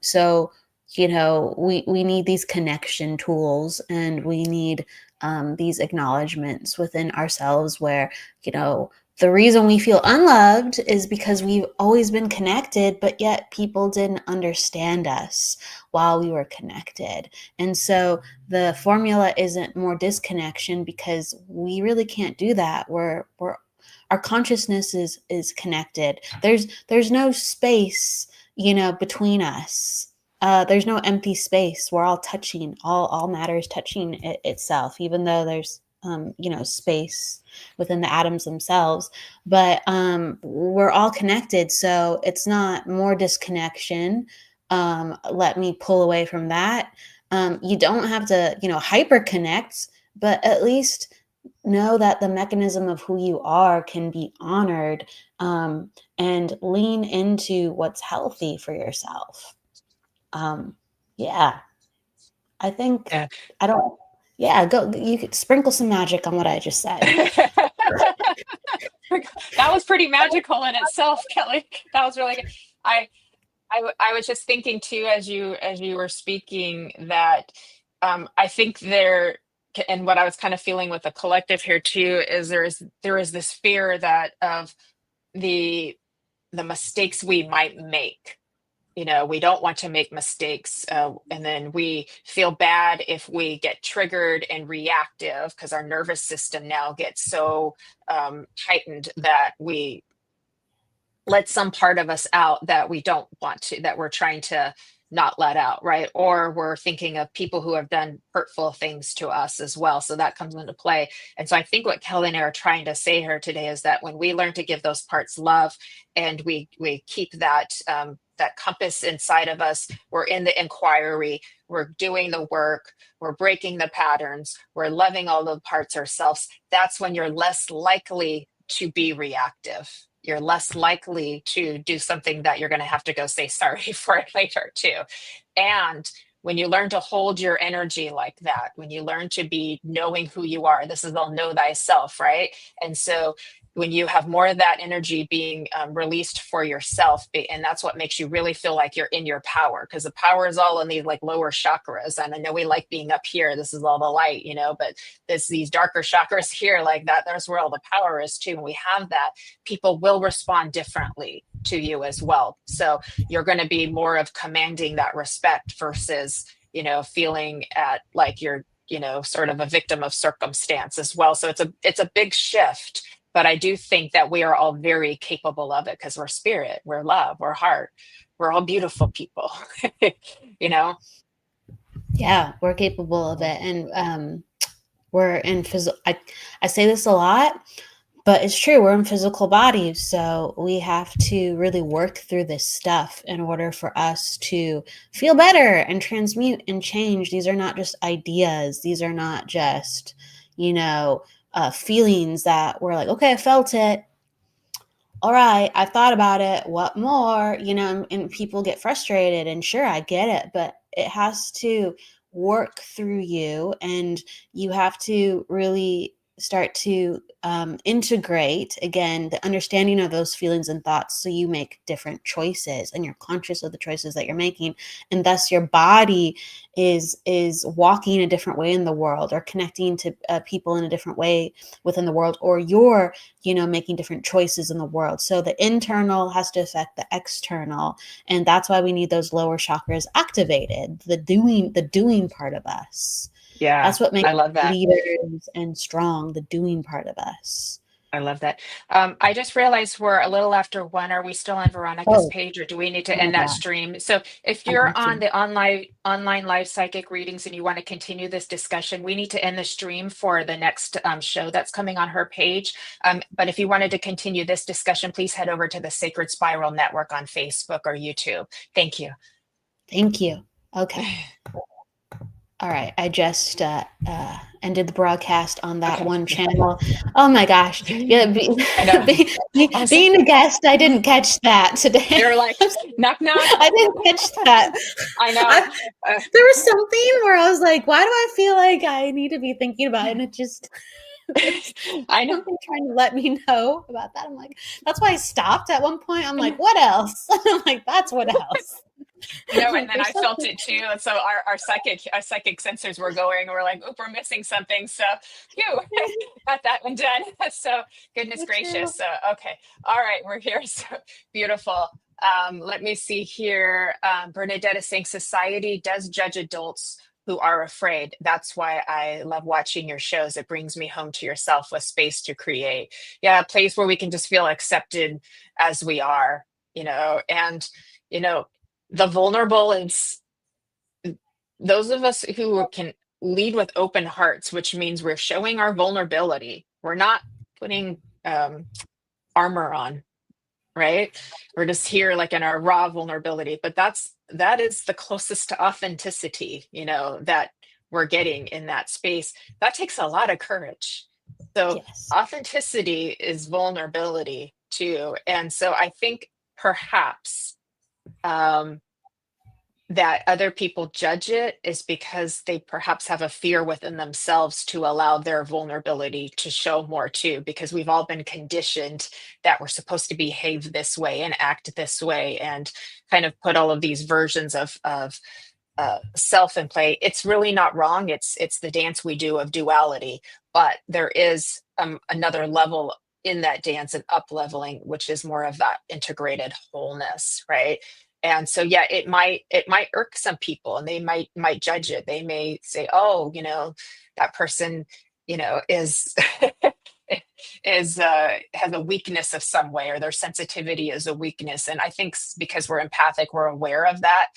So, we need these connection tools, and we need these acknowledgments within ourselves where, the reason we feel unloved is because we've always been connected, but yet people didn't understand us while we were connected. And so the formula isn't more disconnection, because we really can't do that. Our consciousness is connected. There's no space, between us. There's no empty space. We're all touching, all matter is touching itself, even though there's space within the atoms themselves. But we're all connected, so it's not more disconnection. Let me pull away from that. You don't have to, hyper connect, but at least know that the mechanism of who you are can be honored, and lean into what's healthy for yourself. Yeah, I think Yeah. go, you could sprinkle some magic on what I just said. That was pretty magical in itself, Kelly. That was really good. I was just thinking too, as you were speaking, that I think and what I was kind of feeling with the collective here too is there is this fear that of the mistakes we might make. We don't want to make mistakes, and then we feel bad if we get triggered and reactive, because our nervous system now gets so heightened that we let some part of us out that we don't want to, that we're trying to not let out, right? Or we're thinking of people who have done hurtful things to us as well. So that comes into play. And so I think what Kelly and I are trying to say here today is that when we learn to give those parts love, and we keep that that compass inside of us, we're in the inquiry, we're doing the work, we're breaking the patterns, we're loving all the parts ourselves. That's when you're less likely to be reactive. You're less likely to do something that you're going to have to go say sorry for it later too. And when you learn to hold your energy like that, when you learn to be knowing who you are, this is all know thyself, right? And so when you have more of that energy being released for yourself, and that's what makes you really feel like you're in your power, because the power is all in these like lower chakras. And I know we like being up here, this is all the light, but these darker chakras here, like that, there's where all the power is too. When we have that, people will respond differently to you as well. So you're going to be more of commanding that respect versus feeling at like you're sort of a victim of circumstance as well. So it's a big shift. But I do think that we are all very capable of it, because we're spirit, we're love, we're heart, we're all beautiful people. Yeah, we're capable of it. And we're in I say this a lot, But it's true, we're in physical bodies, so we have to really work through this stuff in order for us to feel better and transmute and change. These are not just ideas. These are not just, feelings that we're like, okay, I felt it. All right, I thought about it. What more? And people get frustrated, and sure, I get it, but it has to work through you, and you have to really start to integrate again the understanding of those feelings and thoughts, so you make different choices and you're conscious of the choices that you're making, and thus your body is walking a different way in the world, or connecting to people in a different way within the world, or you're making different choices in the world. So the internal has to affect the external. And that's why we need those lower chakras activated, the doing part of us. Yeah, That's what makes I love that. leaders and strong, the doing part of us. I love that. I just realized we're a little after 1. Are we still on Veronica's Oh, page, or do we need to oh my end that God. stream? So if I you're got on you. the online live psychic readings and you want to continue this discussion, we need to end the stream for the next show that's coming on her page. But if you wanted to continue this discussion, please head over to the Sacred Spiral Network on Facebook or YouTube. Thank you. Thank you. Okay. All right, I just ended the broadcast on that Okay. one channel. Oh my gosh. Yeah, I know. I was like, being a guest, I didn't catch that today. they were like, knock, knock. I didn't catch that. I know. There was something where I was like, why do I feel like I need to be thinking about it? And it just, there's I know. something trying to let me know about that. I'm like, that's why I stopped at one point. I'm like, what else? I'm like, that's what else. And Like, then there's I felt something. it too. And so our psychic sensors were going. We're like, "Oop, we're missing something." So, phew, got that one done. So, goodness So true. gracious. So, okay, all right, we're here. So beautiful. Let me see here. Bernadette is saying society does judge adults who are afraid. That's why I love watching your shows. It brings me home to yourself with space to create. Yeah, a place where we can just feel accepted as we are, and you know the vulnerable is those of us who can lead with open hearts, which means we're showing our vulnerability. We're not putting armor on, right? We're just here like in our raw vulnerability. But that is the closest to authenticity, that we're getting in that space. That takes a lot of courage. So Yes. authenticity is vulnerability too. And so I think perhaps that other people judge it is because they perhaps have a fear within themselves to allow their vulnerability to show more too, because we've all been conditioned that we're supposed to behave this way and act this way and kind of put all of these versions of self in play. It's really not wrong. It's the dance we do of duality, but there is another level in that dance and up leveling, which is more of that integrated wholeness, right? And so yeah, it might irk some people, and they might judge it. They may say, oh, that person is is has a weakness of some way, or their sensitivity is a weakness. And I think because we're empathic, we're aware of that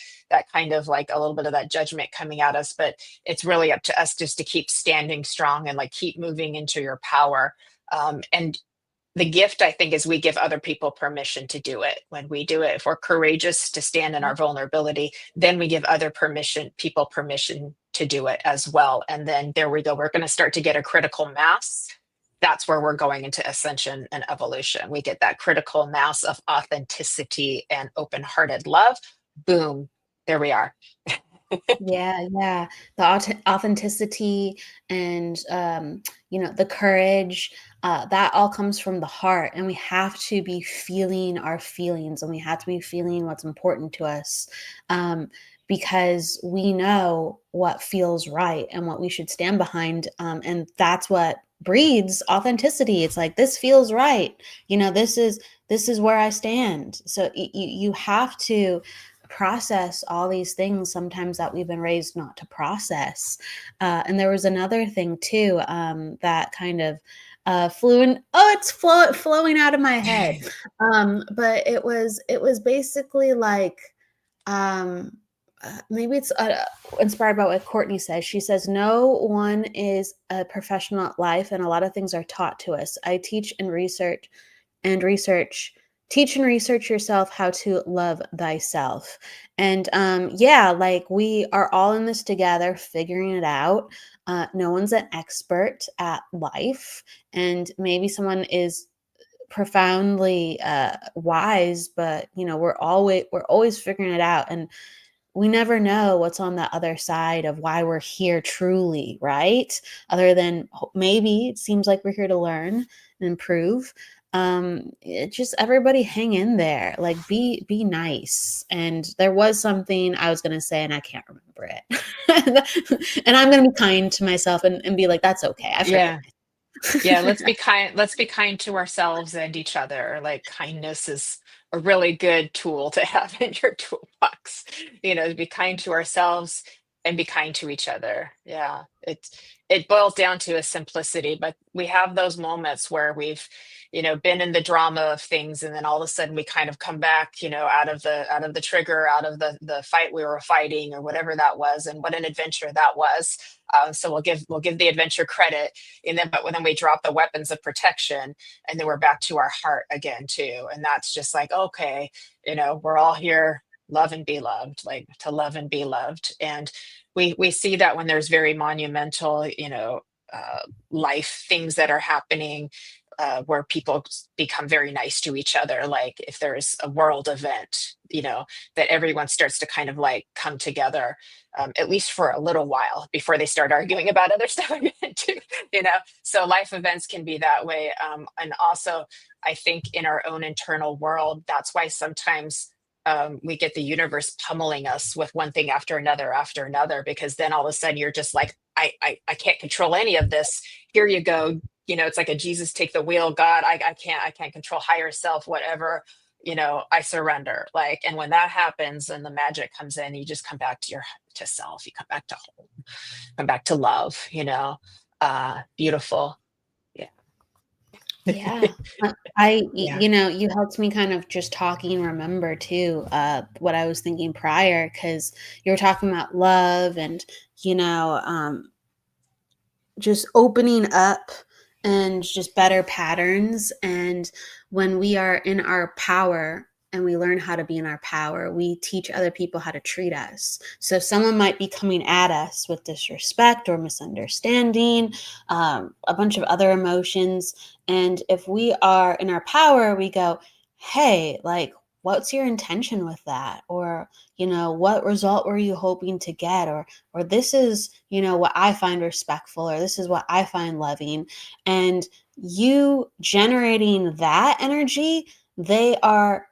kind of like a little bit of that judgment coming at us. But it's really up to us just to keep standing strong and like keep moving into your power. And the gift, I think, is we give other people permission to do it. When we do it, if we're courageous to stand in our vulnerability, then we give other people permission to do it as well. And then there we go. We're going to start to get a critical mass. That's where we're going into ascension and evolution. We get that critical mass of authenticity and open-hearted love. Boom, there we are. Yeah. The authenticity and the courage, that all comes from the heart, and we have to be feeling our feelings, and we have to be feeling what's important to us, because we know what feels right and what we should stand behind, and that's what breeds authenticity. It's like, this feels right. This is where I stand. So you have to process all these things sometimes that we've been raised not to process. And there was another thing too, that kind of flew in. Oh, it's flowing out of my head. But it was basically like, maybe it's inspired by what Courtney says. She says, no one is a professional at life, and a lot of things are taught to us. I teach and research. Teach and research yourself how to love thyself. And yeah, like we are all in this together, figuring it out. No one's an expert at life, and maybe someone is profoundly wise, but we're always figuring it out, and we never know what's on the other side of why we're here truly, right? Other than maybe it seems like we're here to learn and improve. It just, everybody hang in there, like be nice. And there was something I was gonna say and I can't remember it. And I'm gonna be kind to myself and be like, that's okay, I forgive Yeah. Yeah, let's be kind. Let's be kind to ourselves and each other. Like kindness is a really good tool to have in your toolbox. To be kind to ourselves and be kind to each other. Yeah, it boils down to a simplicity, but we have those moments where we've, been in the drama of things, and then all of a sudden we kind of come back, out of the trigger, out of the fight we were fighting, or whatever that was, and what an adventure that was. So we'll give the adventure credit, and then but then we drop the weapons of protection, and then we're back to our heart again too, and that's just like, okay, we're all here, love and be loved, like to love and be loved. And we see that when there's very monumental, life things that are happening, where people become very nice to each other. Like if there's a world event, that everyone starts to kind of like come together, at least for a little while before they start arguing about other stuff again too. So life events can be that way. And also, I think in our own internal world, that's why sometimes we get the universe pummeling us with one thing after another, because then all of a sudden you're just like, I can't control any of this. Here you go. It's like a Jesus take the wheel. God, I can't control, higher self, whatever. I surrender. Like, and when that happens and the magic comes in, you just come back to self. You come back to home, come back to love. Beautiful. Yeah. Yeah. I, Yeah. you helped me kind of just talking, remember too, what I was thinking prior, because you were talking about love and, just opening up and just better patterns. And when we are in our power and we learn how to be in our power, we teach other people how to treat us. So someone might be coming at us with disrespect or misunderstanding, a bunch of other emotions. And if we are in our power, we go, hey, like, what's your intention with that? Or, what result were you hoping to get? Or this is, what I find respectful, or this is what I find loving. And you generating that energy, they are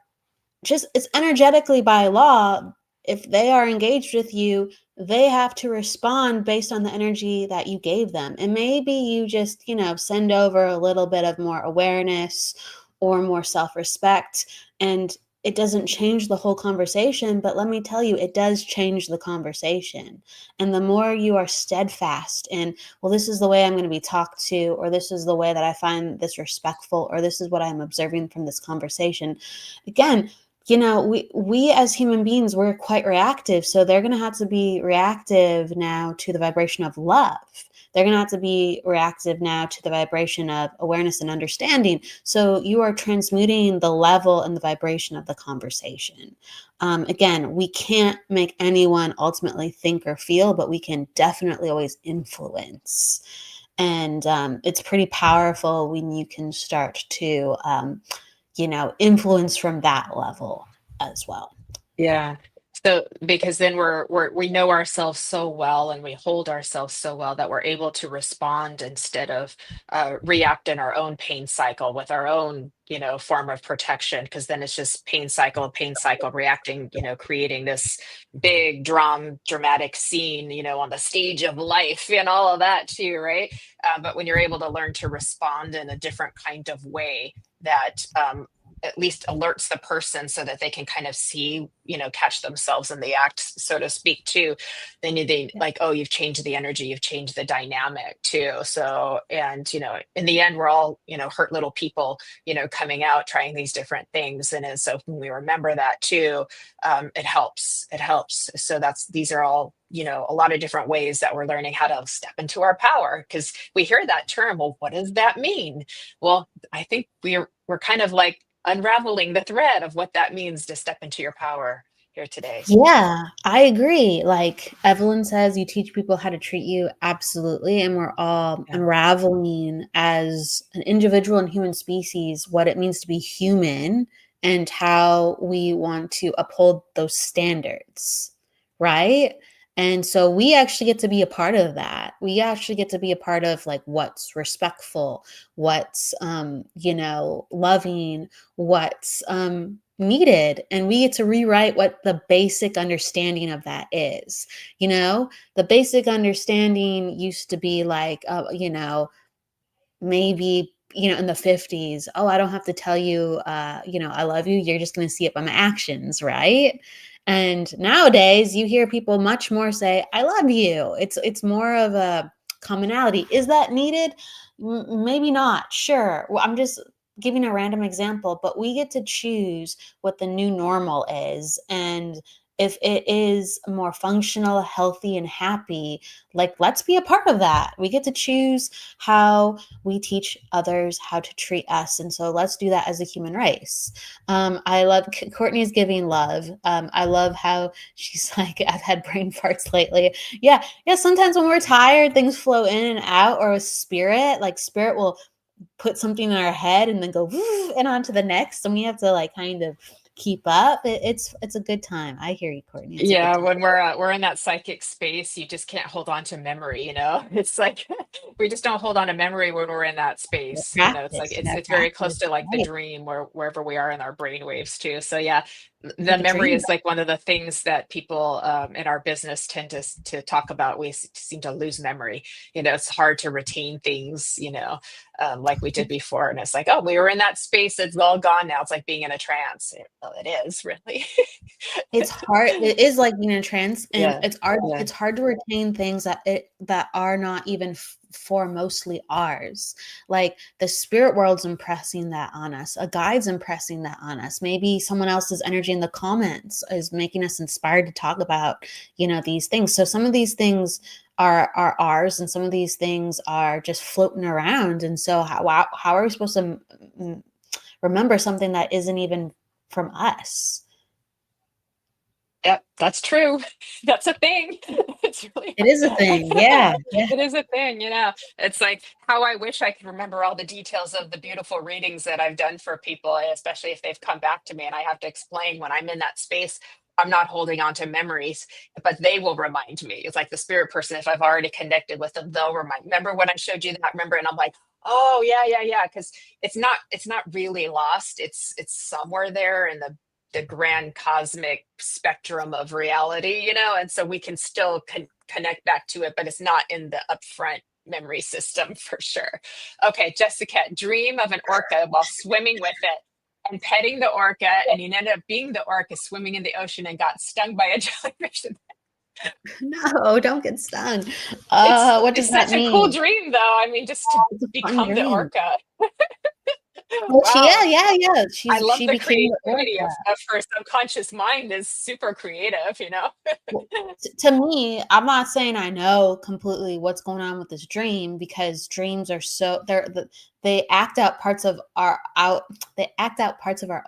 just, it's energetically by law. If they are engaged with you, they have to respond based on the energy that you gave them. And maybe you just, send over a little bit of more awareness or more self-respect, and it doesn't change the whole conversation, but let me tell you, it does change the conversation. And the more you are steadfast in, well, this is the way I'm going to be talked to, or this is the way that I find this respectful, or this is what I'm observing from this conversation. Again, we as human beings, we're quite reactive. So they're going to have to be reactive now to the vibration of love. They're going to have to be reactive now to the vibration of awareness and understanding. So you are transmuting the level and the vibration of the conversation. Again, we can't make anyone ultimately think or feel, but we can definitely always influence. And it's pretty powerful when you can start to influence from that level as well. Yeah. So because then we know ourselves so well, and we hold ourselves so well that we're able to respond instead of react in our own pain cycle with our own, form of protection. Because then it's just pain cycle, reacting, creating this big dramatic scene, on the stage of life and all of that too, right? But when you're able to learn to respond in a different kind of way, that at least alerts the person so that they can kind of see, catch themselves in the act, so to speak, too. They like, oh, you've changed the energy, you've changed the dynamic too. So, and, in the end, we're all, hurt little people, coming out, trying these different things. And so when we remember that too, it helps. It helps. So these are all, a lot of different ways that we're learning how to step into our power, because we hear that term. Well, what does that mean? Well, I think we're kind of like unraveling the thread of what that means to step into your power here today. Yeah, I agree. Like Evelyn says, you teach people how to treat you. Absolutely. And we're all Yeah. unraveling as an individual and human species what it means to be human and how we want to uphold those standards. Right. And so we actually get to be a part of that. We actually get to be a part of like what's respectful, what's loving, what's needed, and we get to rewrite what the basic understanding of that is. The basic understanding used to be like maybe in the 50s, oh, I don't have to tell you I love you, you're just going to see it by my actions, right? And nowadays you hear people much more say I love you. It's more of a commonality. Is that needed? Maybe not. Sure. Well, I'm just giving a random example, but we get to choose what the new normal is. And if it is more functional, healthy, and happy, like, let's be a part of that. We get to choose how we teach others how to treat us. And so let's do that as a human race. I love Courtney's giving love. I love how she's like, I've had brain farts lately. Yeah. Sometimes when we're tired, things flow in and out, or with spirit, like spirit will put something in our head and then go and on to the next. And we have to like kind of keep up. It's a good time. I hear you, Courtney. It's a good Yeah, time. when we're in that psychic space, you just can't hold on to memory, It's like we just don't hold on to memory when we're in that You space. It's like practice. You it's very close practice. to like the Right. dream, wherever we are in our brain waves too. So yeah, the Like a memory dream. is like one of the things that people in our business tend to talk about. We seem to lose memory. It's hard to retain things, like we did before. And it's like, oh, we were in that space, it's all gone now. It's like being in a trance. Well, it is really. It's hard. It is like being in a trance, and Yeah. it's hard. Yeah. It's hard to retain things that are not even for mostly ours. Like the spirit world's impressing that on us. A guide's impressing that on us. Maybe someone else's energy in the comments is making us inspired to talk about, these things. So some of these things are ours, and some of these things are just floating around. And so how are we supposed to remember something that isn't even from us? Yep, that's true. That's a thing. It's really It is a thing. Yeah. Yeah. it is a thing, It's like how I wish I could remember all the details of the beautiful readings that I've done for people, especially if they've come back to me and I have to explain when I'm in that space. I'm not holding on to memories, but they will remind me. It's like the spirit person, if I've already connected with them, they'll remind. Remember when I showed you that? Remember? And I'm like, oh yeah, yeah, yeah. Because it's not really lost. It's somewhere there in the grand cosmic spectrum of reality, and so we can still connect back to it, but it's not in the upfront memory system for sure. Okay, Jessica, dream of an orca while swimming with it and petting the orca, and you ended up being the orca swimming in the ocean and got stung by a jellyfish. No, don't get stung. It's What does it's that such a cool mean? dream, though. I mean, just to It's a fun become the dream. orca. Well, Wow. yeah. I love She the became the creativity orca. of her subconscious mind is super creative. Well, to me, I'm not saying I know completely what's going on with this dream, because dreams are they act out parts of our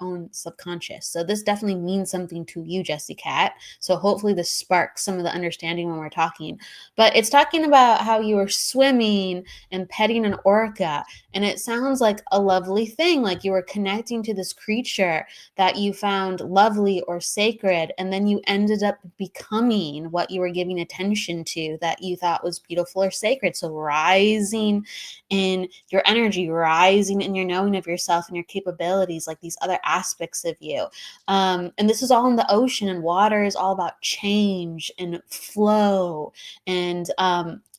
own subconscious. So this definitely means something to you, Jessie Cat. So hopefully this sparks some of the understanding when we're talking. But it's talking about how you were swimming and petting an orca, and it sounds like a lovely thing, like you were connecting to this creature that you found lovely or sacred, and then you ended up becoming what you were giving attention to that you thought was beautiful or sacred. So rising in your energy, really rising in your knowing of yourself and your capabilities, like these other aspects of you. And this is all in the ocean, and water is all about change and flow and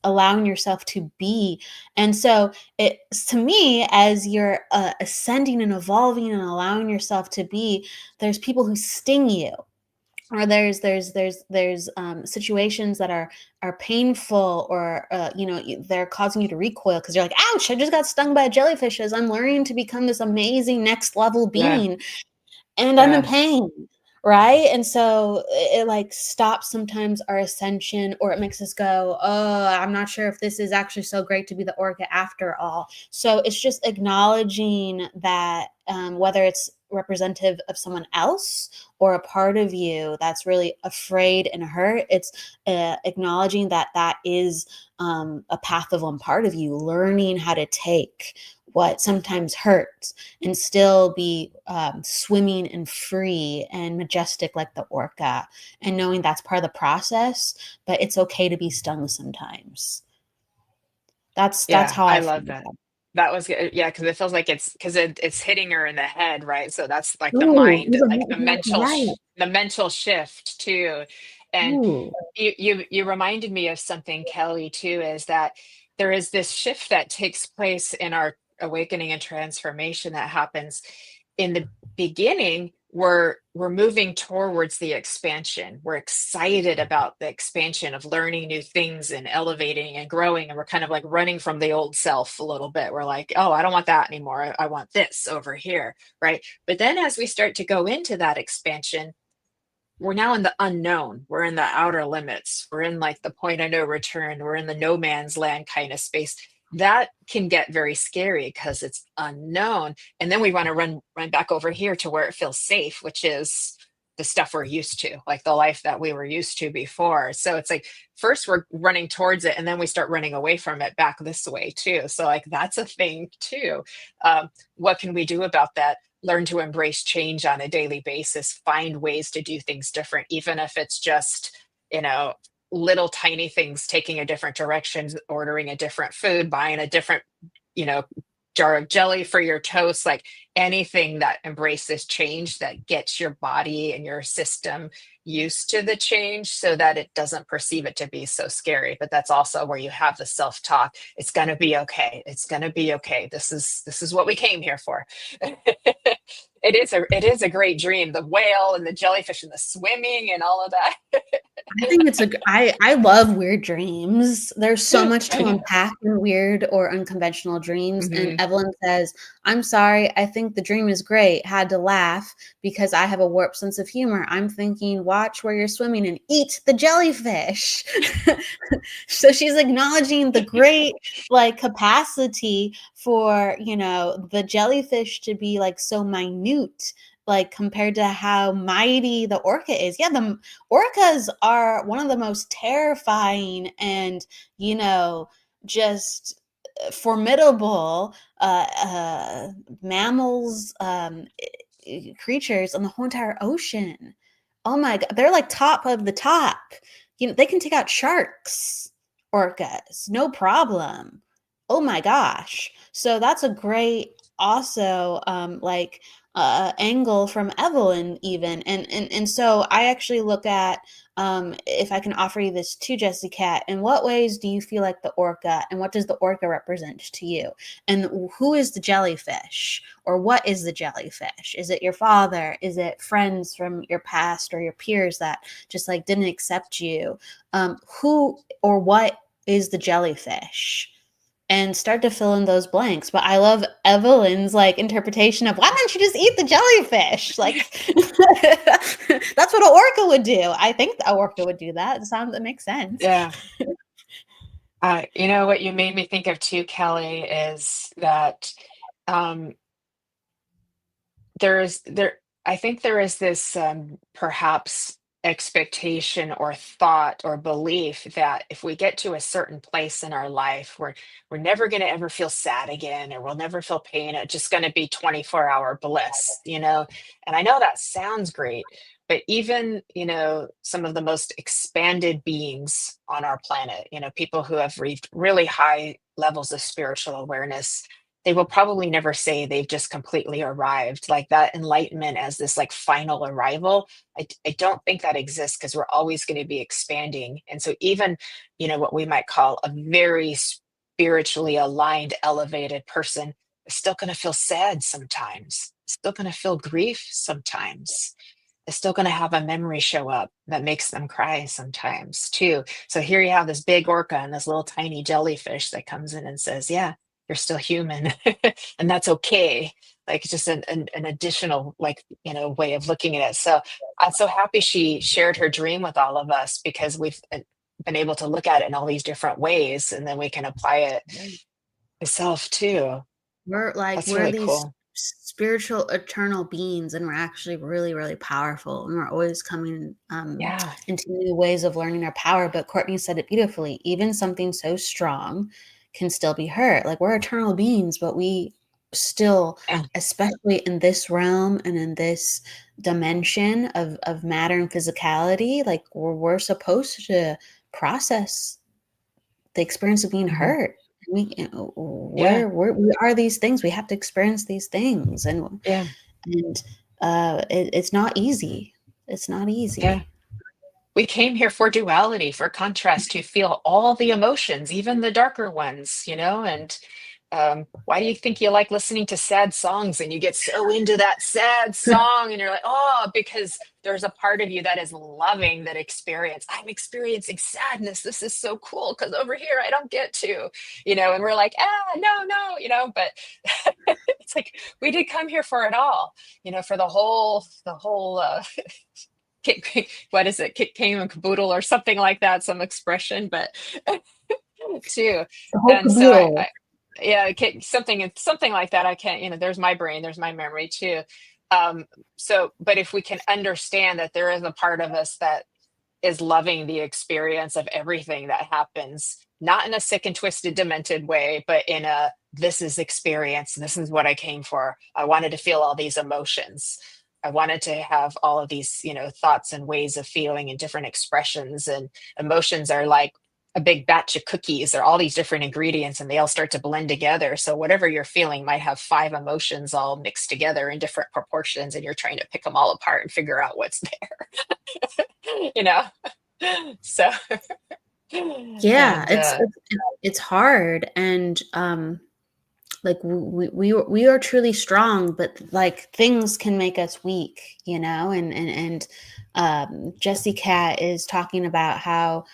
allowing yourself to be. And so it's, to me, as you're ascending and evolving and allowing yourself to be, there's people who sting you, or there's situations that are painful, or they're causing you to recoil because you're like, ouch, I just got stung by a jellyfish as I'm learning to become this amazing next level Yeah. being, and I'm in Yeah. pain, right? And so it like stops sometimes our ascension, or it makes us go, oh, I'm not sure if this is actually so great to be the orca after all. So it's just acknowledging that, whether it's representative of someone else or a part of you that's really afraid and hurt, it's acknowledging that that is a path of one part of you learning how to take what sometimes hurts and still be swimming and free and majestic like the orca, and knowing that's part of the process, but it's okay to be stung sometimes. That's Yeah, how I I love feel. that. That was good. Yeah, because it feels like it's hitting her in the head, right? So that's like the Ooh, mind, you're like exactly right. the mental shift too. And Ooh. you reminded me of something, Kelly, too, is that there is this shift that takes place in our awakening and transformation that happens in the beginning. We're moving towards the expansion. We're excited about the expansion of learning new things and elevating and growing, and we're kind of like running from the old self a little bit. We're like, oh, I don't want that anymore. I want this over here, right? But then as we start to go into that expansion, we're now in the unknown. We're in the outer limits. We're in like the point of no return. We're in the no man's land kind of space. That can get very scary because it's unknown. And then we want to run back over here to where it feels safe, which is the stuff we're used to, like the life that we were used to before. So it's like first we're running towards it, and then we start running away from it back this way too. So like that's a thing too. What can we do about that? Learn to embrace change on a daily basis, find ways to do things different, even if it's just, you know, little tiny things, taking a different direction, ordering a different food, buying a different, you know, jar of jelly for your toast, like anything that embraces change, that gets your body and your system used to the change so that it doesn't perceive it to be so scary. But that's also where you have the self-talk. It's going to be okay. It's going to be okay. This is what we came here for. It is a great dream. The whale and the jellyfish and the swimming and all of that. I think I love weird dreams. There's so much to unpack in weird or unconventional dreams. And Mhm. Evelyn says, I'm sorry, I think the dream is great. Had to laugh because I have a warped sense of humor. I'm thinking, watch where you're swimming and eat the jellyfish. So she's acknowledging the great like capacity for, the jellyfish to be like so minute, like compared to how mighty the orca is. Yeah, the orcas are one of the most terrifying and, just formidable mammals, creatures in the whole entire ocean. Oh my God, they're like top of the top. They can take out sharks, orcas, no problem. Oh my gosh. So that's a great also angle from Evelyn even. And so I actually look at, if I can offer you this too, Jessie Cat, in what ways do you feel like the orca, and what does the orca represent to you? And who is the jellyfish, or what is the jellyfish? Is it your father? Is it friends from your past or your peers that just like didn't accept you? Who or what is the jellyfish? And start to fill in those blanks. But I love Evelyn's like interpretation of, why don't you just eat the jellyfish? Like that's what an orca would do. I think the orca would do that. That makes sense. Yeah. You know what you made me think of too, Kelly, is that um, there I think there is this perhaps expectation or thought or belief that if we get to a certain place in our life, we're never going to ever feel sad again, or we'll never feel pain. It's just going to be 24-hour bliss, And I know that sounds great, but even, some of the most expanded beings on our planet, people who have reached really high levels of spiritual awareness, they will probably never say they've just completely arrived, like that enlightenment as this like final arrival. I don't think that exists, because we're always going to be expanding. And so even, what we might call a very spiritually aligned, elevated person is still going to feel sad sometimes, still going to feel grief sometimes, is still going to have a memory show up that makes them cry sometimes too. So here you have this big orca and this little tiny jellyfish that comes in and says, yeah, you're still human. And that's okay. Like just an additional, like, way of looking at it. So I'm so happy she shared her dream with all of us, because we've been able to look at it in all these different ways, and then we can apply it to self too. That's We're really these cool. spiritual eternal beings, and we're actually really, really powerful, and we're always coming Yeah. into new ways of learning our power. But Courtney said it beautifully. Even something so strong can still be hurt. Like, we're eternal beings, but we still, Yeah. especially in this realm and in this dimension of matter and physicality, like we're supposed to process the experience of being Mhm. hurt. Yeah. We are these things. We have to experience these things, Yeah. and it's not easy. It's not Yeah. easy. We came here for duality, for contrast, to feel all the emotions, even the darker ones, and why do you think you like listening to sad songs and you get so into that sad song and you're like, oh, because there's a part of you that is loving that experience. I'm experiencing sadness. This is so cool, because over here I don't get to, and we're like, no, no, but it's like we did come here for it all, for the whole what is it, kit came and caboodle or something like that, some expression, but too. The whole And so I caboodle. yeah, something like that. I can't, there's my brain, there's my memory too. So but if we can understand that there is a part of us that is loving the experience of everything that happens, not in a sick and twisted, demented way, but in a, this is experience. This is what I came for. I wanted to feel all these emotions. I wanted to have all of these, thoughts and ways of feeling and different expressions. And emotions are like a big batch of cookies. There are all these different ingredients and they all start to blend together. So whatever you're feeling might have 5 emotions all mixed together in different proportions, and you're trying to pick them all apart and figure out what's there. you know so Yeah, and it's hard, and like we are truly strong, but like things can make us weak, and Jessie Cat is talking about how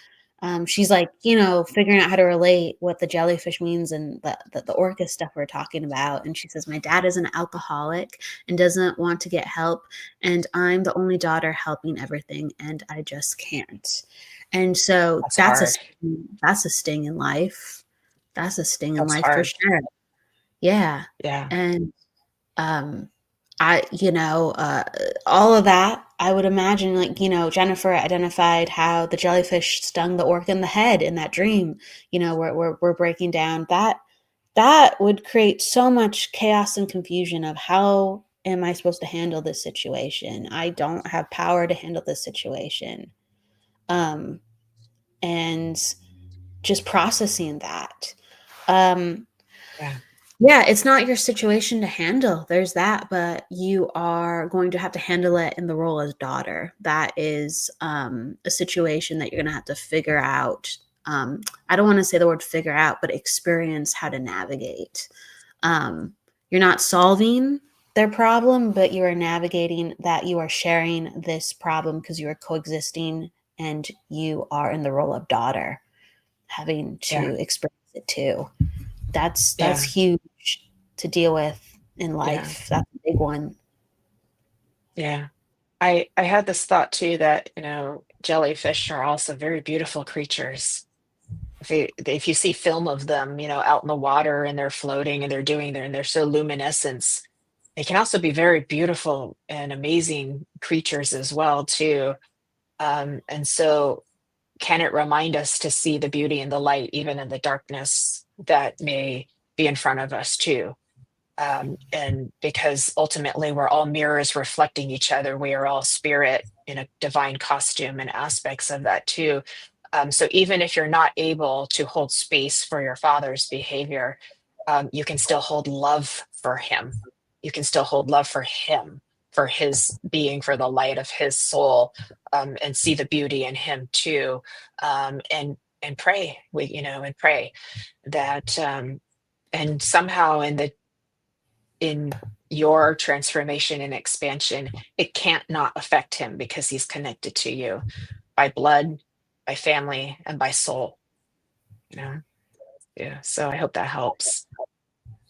she's like, figuring out how to relate what the jellyfish means and the orca stuff we're talking about. And she says, my dad is an alcoholic and doesn't want to get help, and I'm the only daughter helping everything, and I just can't. And so that's hard. that's a sting in life. That's a sting in That's life for hard. sure. Yeah. Yeah. And um all of that, I would imagine, like, Jennifer identified how the jellyfish stung the orc in the head in that dream. We're breaking down that would create so much chaos and confusion of how am I supposed to handle this situation? I don't have power to handle this situation. Um, and just processing that. Um, Yeah. Yeah, it's not your situation to handle. There's that, but you are going to have to handle it in the role as daughter. That is a situation that you're going to have to figure out. I don't want to say the word figure out, but experience how to navigate. You're not solving their problem, but you are navigating that. You are sharing this problem because you are coexisting, and you are in the role of daughter, having Yeah. to experience it too. That's Yeah. huge to deal with in Yeah. life. That's a big one. Yeah. I had this thought too, that jellyfish are also very beautiful creatures. If you see film of them, out in the water and they're floating and they're so luminescent, they can also be very beautiful and amazing creatures as well too. And so can it remind us to see the beauty and the light even in the darkness that may be in front of us too? And because ultimately we're all mirrors reflecting each other, we are all spirit in a divine costume, and aspects of that too. So even if you're not able to hold space for your father's behavior, you can still hold love for him. You can still hold love for him, for his being, for the light of his soul, and see the beauty in him too. And pray, and pray that, and somehow in your transformation and expansion, it can't not affect him because he's connected to you by blood, by family, and by soul. Yeah. So I hope that helps.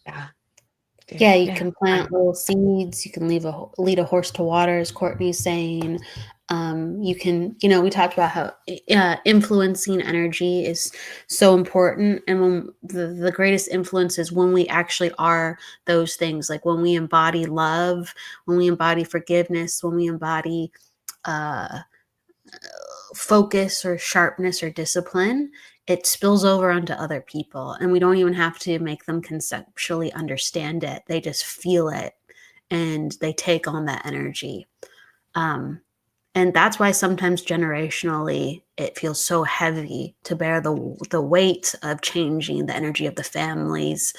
Yeah. Yeah, you Yeah. can plant little seeds. You can lead a horse to water, as Courtney's saying. You can, we talked about how influencing energy is so important, and when the greatest influence is when we actually are those things, like when we embody love, when we embody forgiveness, when we embody uh, focus or sharpness or discipline, it spills over onto other people, and we don't even have to make them conceptually understand it. They just feel it and they take on that energy. And that's why sometimes generationally it feels so heavy to bear the weight of changing the energy of the families,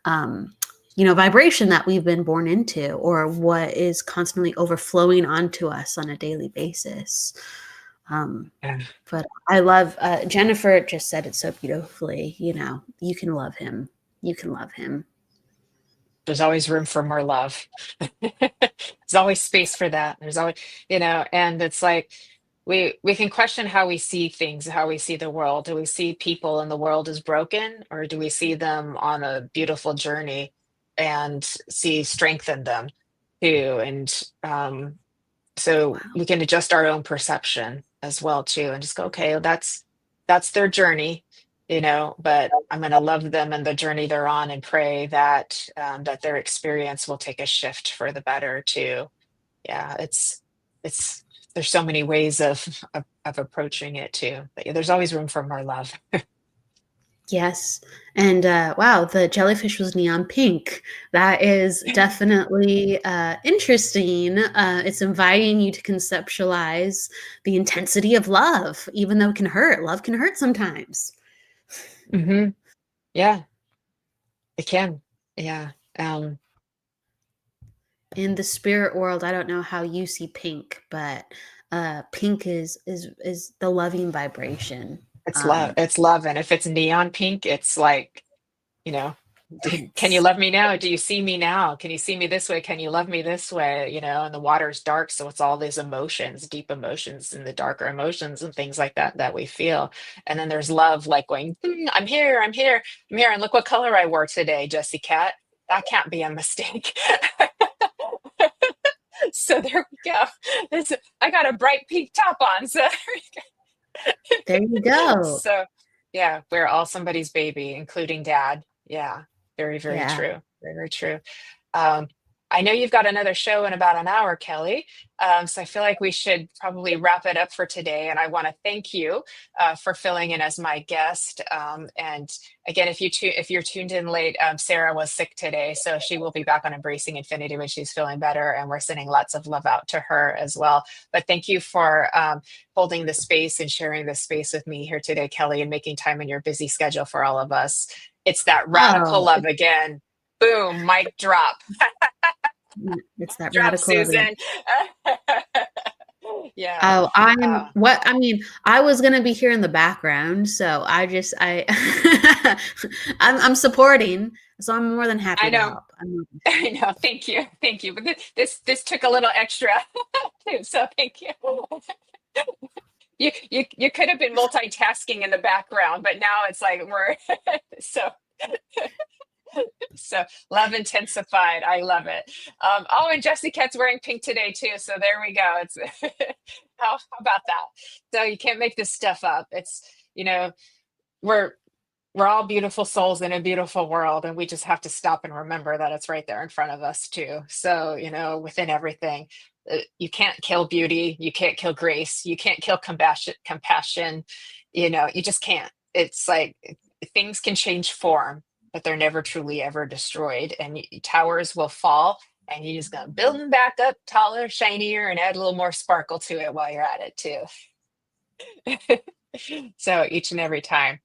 vibration that we've been born into, or what is constantly overflowing onto us on a daily basis. Yeah. But I love, Jennifer just said it so beautifully, you can love him. You can love him. There's always room for more love. There's always space for that. There's always, and it's like we can question how we see things, how we see the world. Do we see people in the world as broken, or do we see them on a beautiful journey and see strength in them too? And so Wow. we can adjust our own perception as well too, and just go, okay, well, that's their journey, but I'm going to love them and the journey they're on, and pray that that their experience will take a shift for the better too. Yeah, it's there's so many ways of approaching it too, but yeah, there's always room for more love. Yes. And wow, the jellyfish was neon pink. That is definitely interesting. It's inviting you to conceptualize the intensity of love, even though it can hurt. Love can hurt sometimes. Hmm. Yeah, it can. Yeah. In the spirit world, I don't know how you see pink, but pink is the loving vibration. It's love. Um, It's love. And if it's neon pink, it's like, you know, can you it's love me now? Do you see me now? Can you see me this way? Can you love me this way? And the water's dark. So it's all these emotions, deep emotions, and the darker emotions and things like that we feel. And then there's love, like going, I'm here, I'm here, I'm here. And look what color I wore today, Jessie Cat. That can't be a mistake. So there we go. I got a bright pink top on. So there you go. so yeah, we're all somebody's baby, including dad. Yeah, very, very Yeah. true. Very, very true. Um, I know you've got another show in about an hour, Kelly. So I feel like we should probably wrap it up for today. And I want to thank you for filling in as my guest. And again, if you're tuned in late, Sarah was sick today, so she will be back on Embracing Infinity when she's feeling better. And we're sending lots of love out to her as well. But thank you for holding the space and sharing this space with me here today, Kelly, and making time in your busy schedule for all of us. It's that radical Oh, love again. Boom, mic drop. it's that Drop, radical love again. Susan. Yeah. Oh, Uh, I was gonna be here in the background, so I'm supporting, so I'm more than I happy to know. help. I know. Thank you. Thank you. But this took a little extra too. So thank you. You could have been multitasking in the background, but now it's like we're so so love intensified. I love it. Oh, and Jessie Cat's wearing pink today too. So there we go. It's how about that? So you can't make this stuff up. It's we're we're all beautiful souls in a beautiful world, and we just have to stop and remember that it's right there in front of us too. So within everything, you can't kill beauty, you can't kill grace, you can't kill compassion. You just can't. It's like things can change form, but they're never truly ever destroyed. And towers will fall, and you just gonna build them back up taller, shinier, and add a little more sparkle to it while you're at it too. So each and every time.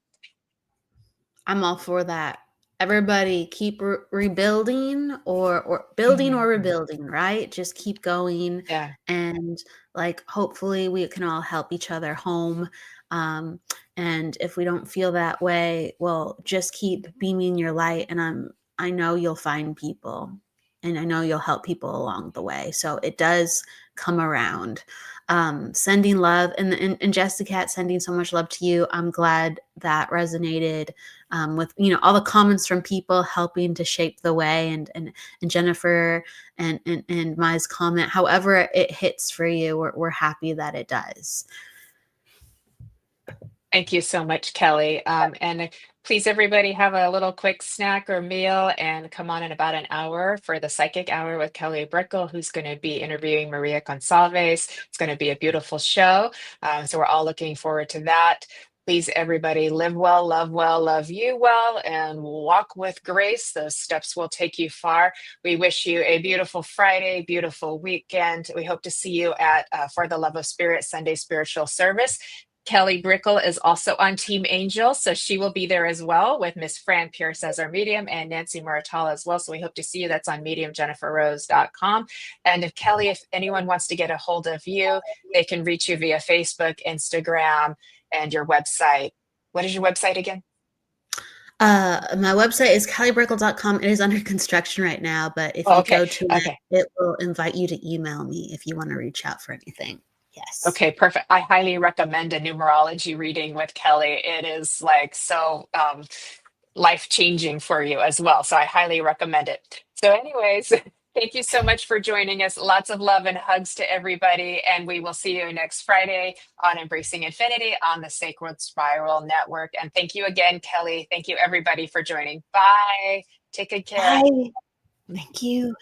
I'm all for that. everybody keep rebuilding or building or rebuilding, right? Just keep going. Yeah. And like, hopefully we can all help each other home. And if we don't feel that way, well, just keep beaming your light. And I know you'll find people, and I know you'll help people along the way. So it does come around. Sending love, and Jessica, sending so much love to you. I'm glad that resonated with all the comments from people helping to shape the way, and Jennifer and Mai's comment. However it hits for you, we're happy that it does. Thank you so much, Kelly. And please, everybody, have a little quick snack or meal and come on in about an hour for the Psychic Hour with Kelly Brickle, who's going to be interviewing Maria Gonsalves. It's going to be a beautiful show. So we're all looking forward to that. Please, everybody, live well, love you well, and walk with grace. Those steps will take you far. We wish you a beautiful Friday, beautiful weekend. We hope to see you at For the Love of Spirit Sunday Spiritual Service. Kelly Brickle is also on Team Angel, so she will be there as well with Miss Fran Pierce as our medium and Nancy Muratala as well. So we hope to see you. That's on mediumjenniferrose.com. And if Kelly, if anyone wants to get a hold of you, they can reach you via Facebook, Instagram, and your website. What is your website again? My website is kellybrickle.com. It is under construction right now, but if you go to it will invite you to email me if you want to reach out for anything. Yes. Okay, perfect. I highly recommend a numerology reading with Kelly. It is like so life-changing for you as well. So I highly recommend it. So anyways, thank you so much for joining us. Lots of love and hugs to everybody. And we will see you next Friday on Embracing Infinity on the Sacred Spiral Network. And thank you again, Kelly. Thank you, everybody, for joining. Bye. Take good care. Bye. Thank you.